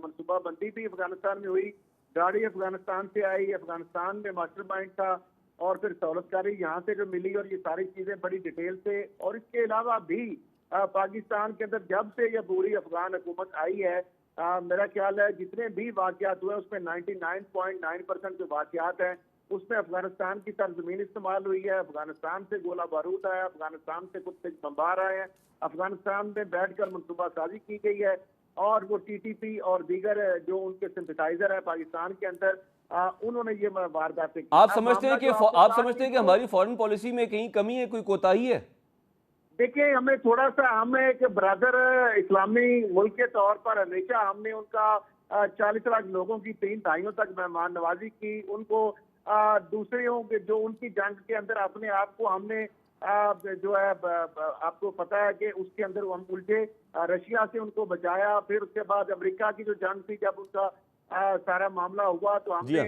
मनसूबाबंदी भी अफगानिस्तान में हुई, गाड़ी अफगानिस्तान से आई, अफगानिस्तान में मास्टरमाइंड था, और फिर सहूलतकारी यहाँ से जो मिली, और ये सारी चीजें बड़ी डिटेल से। और इसके अलावा भी पाकिस्तान के अंदर जब से ये पूरी अफगान हुकूमत आई है, मेरा ख्याल है जितने भी वाकयात हुए उसमें 99.9% जो वाकयात हैं उसमें अफगानिस्तान की सरजमीन इस्तेमाल हुई है, अफगानिस्तान से गोला बारूद आया, अफगानिस्तान से कुछ बम्बार आए हैं, अफगानिस्तान में बैठकर मनसूबासाजी की गई है, और वो TTP और दीगर जो उनके सिंपथाइजर है पाकिस्तान के अंदर, उन्होंने ये वारदातें की। आप समझते हैं कि हमारी फॉरेन पॉलिसी में कहीं कमी है, कोई कोताही है? देखिए, हमें थोड़ा सा, हम एक ब्रदर इस्लामी मुल्क के तौर पर हमेशा हमने उनका 40 लाख लोगों की 3 दहाइयों तक मेहमान नवाजी की, उनको दूसरों के जो उनकी जंग के अंदर अपने आप को हमने जो है आपको पता है कि उसके अंदर हम उल्टे रशिया से उनको बचाया। फिर उसके बाद अमेरिका की जो जंग थी, जब उसका सारा मामला हुआ तो हमने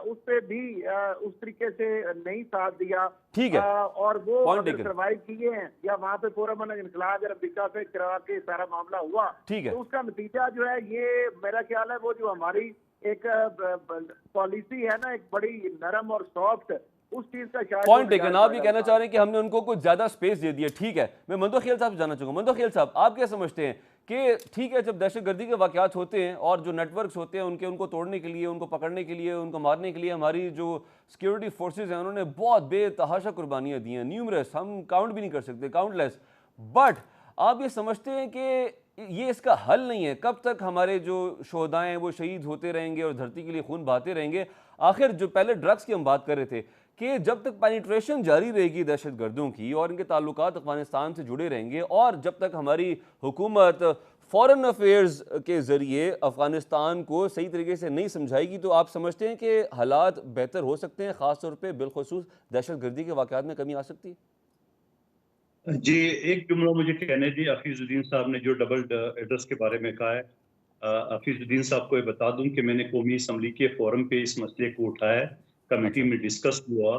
उस पे भी उस तरीके से नहीं साथ दिया। ठीक है, और वो अगर सर्वाइव किए हैं, या वहाँ पे पूरा इनकलाब अगर अमेरिका से करा के सारा मामला हुआ, ठीक है, तो उसका नतीजा जो है, ये मेरा ख्याल है वो जो हमारी एक पॉलिसी है ना, एक बड़ी नरम और सॉफ्ट, उस चीज का शायद पॉइंट टेकन। आप ये कहना चाह रहे हैं कि हमने उनको कुछ ज्यादा स्पेस दे दिया। ठीक है, मैं मंदो खेल साहब जाना चाहूंगा। मंदो खेल साहब, आप क्या समझते हैं कि ठीक है, जब दहशतगर्दी के वाकयात होते हैं और जो नेटवर्क्स होते हैं उनको तोड़ने के लिए, उनको पकड़ने के लिए, उनको मारने के लिए हमारी जो सिक्योरिटी फोर्सेज हैं उन्होंने बहुत बेतहाशा कुर्बानियां दी हैं, न्यूमरस, हम काउंट भी नहीं कर सकते, काउंटलेस। बट आप ये समझते हैं कि ये इसका हल नहीं है? कब तक हमारे जो शोहदाएं वो शहीद होते रहेंगे और धरती के लिए खून बहाते रहेंगे? आखिर जो पहले ड्रग्स की हम बात कर रहे थे कि जब तक पेनिट्रेशन जारी रहेगी दहशतगर्दों की और इनके ताल्लुकात अफगानिस्तान से जुड़े रहेंगे, और जब तक हमारी हुकूमत फॉरेन अफेयर्स के ज़रिए अफगानिस्तान को सही तरीके से नहीं समझाएगी, तो आप समझते हैं कि हालात बेहतर हो सकते हैं, ख़ास तौर पे बिलखुसूस दहशतगर्दी के वाक़यात में कमी आ सकती है? जी, एक जुमला मुझे कहने दी। हफीजुद्दीन साहब ने जो डबल एड्रेस के बारे में कहा है, हफीजुद्दीन साहब को ये बता दूं कि मैंने कौमी असम्बली के फोरम पे इस मसले को उठाया, कमेटी में डिस्कस हुआ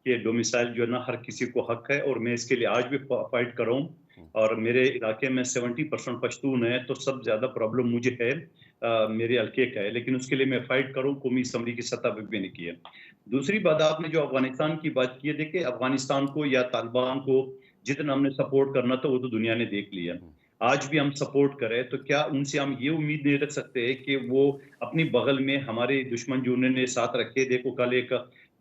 कि डोमिसाइल जो है ना हर किसी को हक है, और मैं इसके लिए आज भी फाइट कर रहा हूँ। और मेरे इलाके में 70% पश्तून है, तो सब ज्यादा प्रॉब्लम मुझे है, मेरे हल्के का है, लेकिन उसके लिए मैं फाइट करूँ, कौमी असम्बली की सतह पर भी नहीं किया। दूसरी बात, आपने जो अफगानिस्तान की बात की है, देखिए अफगानिस्तान को या तालिबान को जितना हमने सपोर्ट करना था वो तो दुनिया ने देख लिया। आज भी हम सपोर्ट करें तो क्या उनसे हम ये उम्मीद नहीं रख सकते कि वो अपनी बगल में हमारे दुश्मन जो उन्होंने साथ रखे, देखो कल एक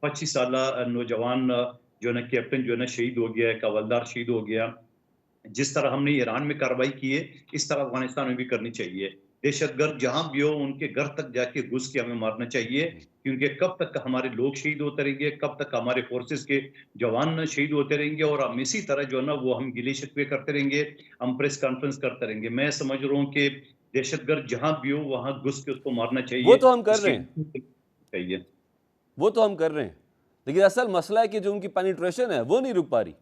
25 साल नौजवान जो है ना कैप्टन जो है ना शहीद हो गया है, हवलदार शहीद हो गया। जिस तरह हमने ईरान में कार्रवाई की है, इस तरह अफगानिस्तान में भी करनी चाहिए। दहशतगर्द जहां भी हो उनके घर तक जाके घुस के हमें मारना चाहिए, क्योंकि कब तक हमारे लोग शहीद होते रहेंगे, कब तक हमारे फोर्सेस के जवान शहीद होते रहेंगे, और हम इसी तरह जो है ना वो हम गिले शिकवे करते रहेंगे, हम प्रेस कॉन्फ्रेंस करते रहेंगे। मैं समझ रहा हूँ कि दहशतगर्द जहां भी हो वहां घुस के उसको मारना चाहिए। वो तो हम कर रहे हैं, चाहिए, वो तो हम कर रहे हैं, लेकिन असल मसला है कि जो उनकी पेनिट्रेशन है वो नहीं रुक पा रही।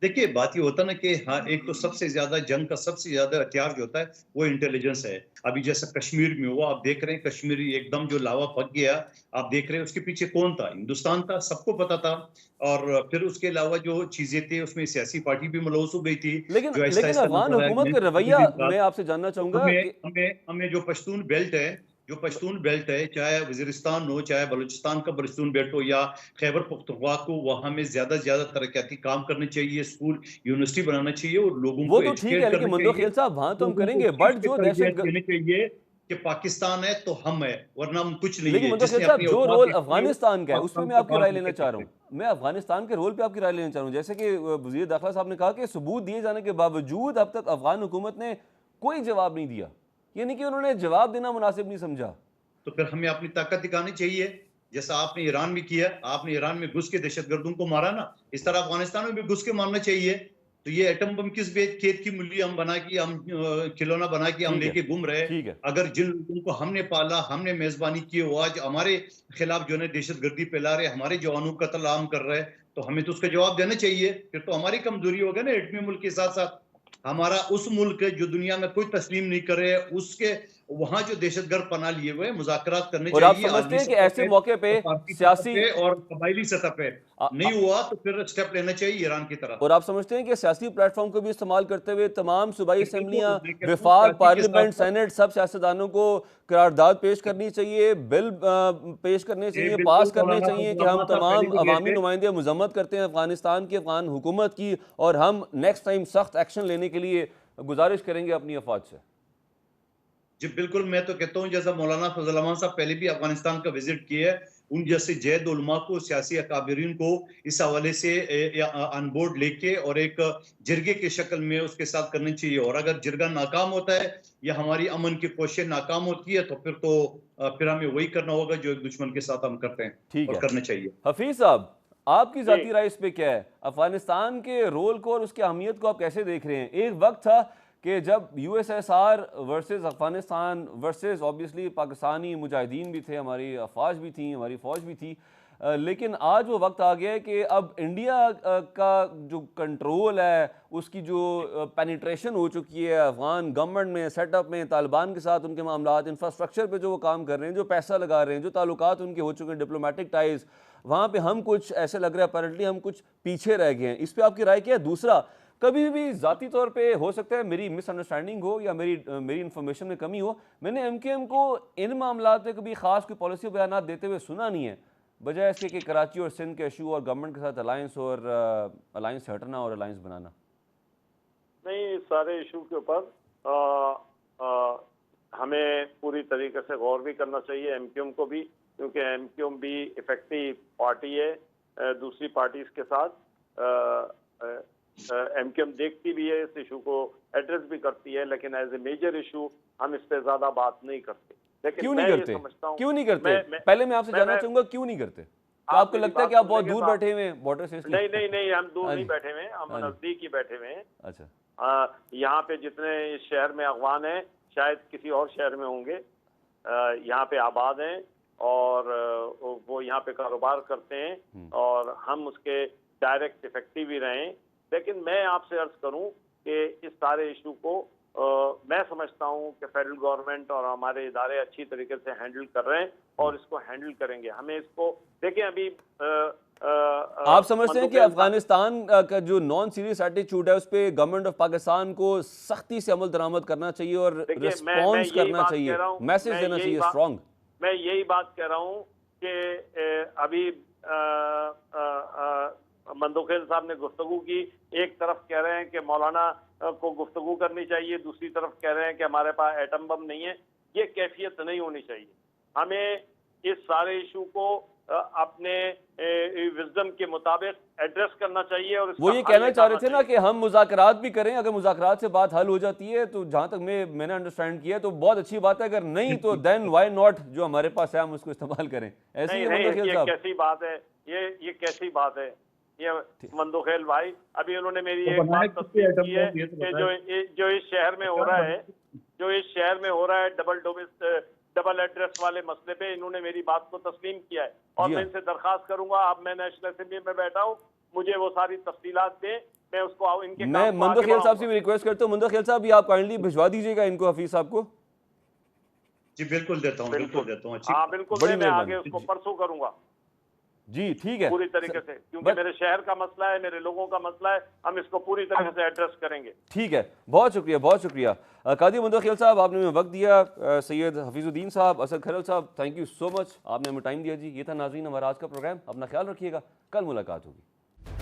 देखिए बात ये होता है ना कि हाँ, एक तो सबसे ज्यादा जंग का सबसे ज्यादा हथियार जो होता है वो इंटेलिजेंस है। अभी जैसा कश्मीर में हुआ, आप देख रहे हैं कश्मीर एकदम जो लावा पक गया, आप देख रहे हैं उसके पीछे कौन था? हिंदुस्तान था, सबको पता था। और फिर उसके अलावा जो चीजें थी उसमें सियासी पार्टी भी मलूस हो गई थी, लेकिन जो आहिस्ता लेकिन आहिस्ता अफगान नजर आया हुकूमत मैं का थोड़े रवैया दिन बाद। मैं आपसे जानना तो चाहूंगा हमें कि हमें हमें जो पश्तून बेल्ट है, जो पश्तून बेल्ट है, चाहे वजीरिस्तान हो, चाहे बलूचिस्तान का पश्तून बेल्ट हो, या खैबर पख्तूनख्वा को, वहां में ज्यादा से ज्यादा तरक्याती काम करने चाहिए, स्कूल यूनिवर्सिटी बनाना चाहिए और लोगों वो को तो ठीक है, एजुकेट लेकिन करना चाहिए। मंदोखेल साहब वहां तो हम लोगों को करेंगे, इस बट चीज की जो तरबियत दहशत, देनी चाहिए कि पाकिस्तान है तो हम है, वरना हम कुछ नहीं लेकिन है। मंदोखेल जिसने साहब अपनी जो औकात रोल देखी हो, अफगानिस्तान का है उस पर पाकिस्तान मैं से आपकी बाहर राय निकल लेना के चाह रहा देखे। हूँ। मैं अफगानिस्तान के रोल पे आपकी राय लेना चाह रहा हूँ। जैसे कि वजीर दाखिला साहब ने कहा कि सबूत दिए जाने के बावजूद अब तक अफगान हुकूमत ने कोई जवाब नहीं दिया, यानी कि उन्होंने जवाब देना मुनासिब नहीं समझा। तो फिर हमें अपनी ताकत दिखानी चाहिए, जैसा आपने ईरान में किया। आपने ईरान में घुस के दहशतगर्दों को मारा ना, इस तरह अफगानिस्तान में भी घुस के मारना चाहिए। तो ये एटम बम किस खेत की मूली हम बना के, हम खिलौना बना के हम ठीक है, लेके घूम रहे। ठीक है। अगर जिन लोगों को हमने पाला, हमने मेजबानी की, वो आज हमारे खिलाफ जो है दहशतगर्दी फैला रहे, हमारे जवानों का कत्ल आम कर रहे हैं, तो हमें तो उसका जवाब देना चाहिए। फिर तो हमारी कमजोरी होगा ना एटमी मुल्क के साथ साथ। हमारा उस मुल्क है जो दुनिया में कोई तस्लीम नहीं करे, उसके वहां जो दहशतगर्द पनाह लिए हुए, मुज़ाकरात करने और आप चाहिए समझते आलमी हैं कि सतह ऐसे पे, मौके पे सफारती सतह सियासी पे और कबायली सतह पे। आ, आ, नहीं हुआ तो फिर स्टेप लेना चाहिए ईरान की तरह। और आप समझते हैं कि सियासी प्लेटफॉर्म को भी इस्तेमाल करते हुए तमाम सूबाई असम्बलियाँ, बिल्कुल, मैं कहता हूँ विफाक, कराची के साथ पार्लियामेंट, साथ सेनेट, सब सियासतदानों को करारदाद पेश करनी चाहिए, बिल पेश करने ये चाहिए, पास बिल्कुल करने मौलाना चाहिए कि फजल हम रहमान साहब पहले तमाम भी गए अवामी थे। नुमाइंदे मजम्मत करते हैं अफगानिस्तान की, अफगान हुकूमत की, और हम नेक्स्ट टाइम सख्त एक्शन लेने के लिए गुजारिश करेंगे अपनी अफवाज से। जी बिल्कुल, मैं तो कहता हूँ जैसा मौलाना फजल रहमान साहब पहले भी अफगानिस्तान का विजिट किया है, उन जैसे जैद उलमा को, सियासी अकाबरीन को इस हवाले से ऑन बोर्ड लेके और एक जिरगे की शक्ल में उसके साथ करनी चाहिए। और अगर जिरगा नाकाम होता है या हमारी अमन की कोशिश नाकाम होती है, तो फिर तो फिर हमें वही करना होगा जो एक दुश्मन के साथ हम करते हैं, ठीक और है। करना चाहिए। हफीज साहब, आपकी जी। ज़ाती राय इस पे क्या है? अफगानिस्तान के रोल को और उसकी अहमियत को आप कैसे देख रहे हैं? एक वक्त था कि जब USSR versus Afghanistan versus obviously Pakistani Mujahideen भी थे, हमारी अफवाज भी थी, हमारी फ़ौज भी थी, लेकिन आज वो वक्त आ गया है कि अब इंडिया का जो कंट्रोल है, उसकी जो पेनिट्रेशन हो चुकी है अफगान गवर्नमेंट में, सेटअप में, तालिबान के साथ उनके मामलात, इंफ्रास्ट्रक्चर पे जो वो काम कर रहे हैं, जो पैसा लगा रहे हैं, जो ताल्लुकात उनके हो चुके हैं, डिप्लोमेटिक टाइज, वहाँ पे हम कुछ ऐसे लग रहा है अपेरेंटली हम कुछ पीछे रह गए हैं। इस पर आपकी राय क्या है? दूसरा, कभी भी ज़ाती तौर पे हो सकता है मेरी मिसअंडरस्टैंडिंग हो या मेरी इन्फॉर्मेशन में कमी हो, मैंने एमकेएम को इन मामलात में कभी ख़ास कोई पॉलिसी बयान देते हुए सुना नहीं है, बजाय इसके कि कराची और सिंध के इशू और गवर्नमेंट के साथ अलायंस और अलायंस से हटना और अलायंस बनाना। नहीं, इस सारे इशू के ऊपर हमें पूरी तरीके से गौर भी करना चाहिए, एमक्यूएम को भी, क्योंकि एमक्यूएम भी इफेक्टिव पार्टी है दूसरी पार्टीज के साथ। एमक्यूएम देखती भी है, इस इशू को एड्रेस भी करती है, लेकिन एज ए मेजर इशू हम इस पे ज्यादा बात नहीं करते। लेकिन क्यों मैं नहीं ये करते? समझता हूँ, क्यों नहीं करते? पहले मैं आपसे जानना चाहूंगा क्यों नहीं करते? तो आप आपको मेरी लगता है बात कि आप सुन बहुत लेंगे दूर तो बैठे हुए हैं बॉर्डर से इसलिए? नहीं नहीं नहीं, हम दूर हाँ नहीं जी, बैठे हुए हैं, हम हाँ जी। नजदीक ही बैठे हुए हैं। अच्छा। यहाँ पे जितने इस शहर में अफगान हैं शायद किसी और शहर में होंगे, यहाँ पे आबाद हैं और वो यहाँ पे कारोबार करते हैं और हम उसके डायरेक्ट इफेक्टिव ही रहे। लेकिन मैं आपसे अर्ज करूं कि इस सारे इशू को मैं समझता हूं कि फेडरल गवर्नमेंट और हमारे इदारे अच्छी तरीके से हैंडल कर रहे हैं और इसको हैंडल करेंगे। हमें इसको देखें, अभी आप समझते हैं कि अफगानिस्तान का जो नॉन सीरियस एटीट्यूड है उस पर गवर्नमेंट ऑफ पाकिस्तान को सख्ती से अमल दरामद करना चाहिए और रिस्पॉन्स करना चाहिए, मैसेज देना चाहिए स्ट्रॉन्ग? मैं यही बात कह रहा हूं कि अभी मंदोखेल साहब ने गुफ्तगू की, एक तरफ कह रहे हैं कि मौलाना को गुफ्तगू करनी चाहिए, दूसरी तरफ कह रहे हैं कि हमारे पास एटम बम नहीं है। ये कैफियत नहीं होनी चाहिए। हमें इस सारे इशू को अपने विजडम के मुताबिक एड्रेस करना चाहिए। और वो ये कहना चाह रहे थे ना कि हम मुज़ाकरात भी करें, अगर मुज़ाकरात से बात हल हो जाती है तो जहां तक मैंने अंडरस्टैंड किया तो बहुत अच्छी बात है, अगर नहीं तो देन व्हाई नॉट, जो हमारे पास है हम उसको इस्तेमाल करें। ऐसी नहीं, ये कैसी बात है? ये कैसी बात है? ये मंदोखेल भाई, अभी उन्होंने मेरी एक बात तस्दीक की है कि जो इस शहर में हो रहा है, जो इस शहर में हो रहा है डबल एड्रेस वाले मसले पे, इन्होंने मेरी बात को तस्लीम किया है और मैं इनसे दरखास्त करूंगा। अब मैं नेशनल असेंबली में बैठा हूँ, मुझे वो सारी तफसीलात दें, मैं उसको इनके मैं काम को मंदर आगे खेल साहब से बढ़ाऊंगा। भी रिक्वेस्ट करता हूँ, मंदर खेल साहब भी आप काइंडली भिजवा दीजिएगा इनको, हफीज साहब को। जी बिल्कुल देता हूँ, बिल्कुल देता हूँ। अच्छी हाँ बिल्कुल, बड़ी मैं आगे मेहरबानी। उसको परसों करूंगा जी ठीक है पूरी तरीके से, क्योंकि बस मेरे शहर का मसला है, मेरे लोगों का मसला है, हम इसको पूरी तरीके से एड्रेस करेंगे। ठीक है, बहुत शुक्रिया, बहुत शुक्रिया। कादी मंदर खेल साहब, आपने हमें वक्त दिया। सैयद हफीजुद्दीन साहब, असद खरल साहब, थैंक यू सो मच, आपने हमें टाइम दिया जी। ये था नाज़रीन हमारा आज का प्रोग्राम। अपना ख्याल रखिएगा, कल मुलाकात होगी।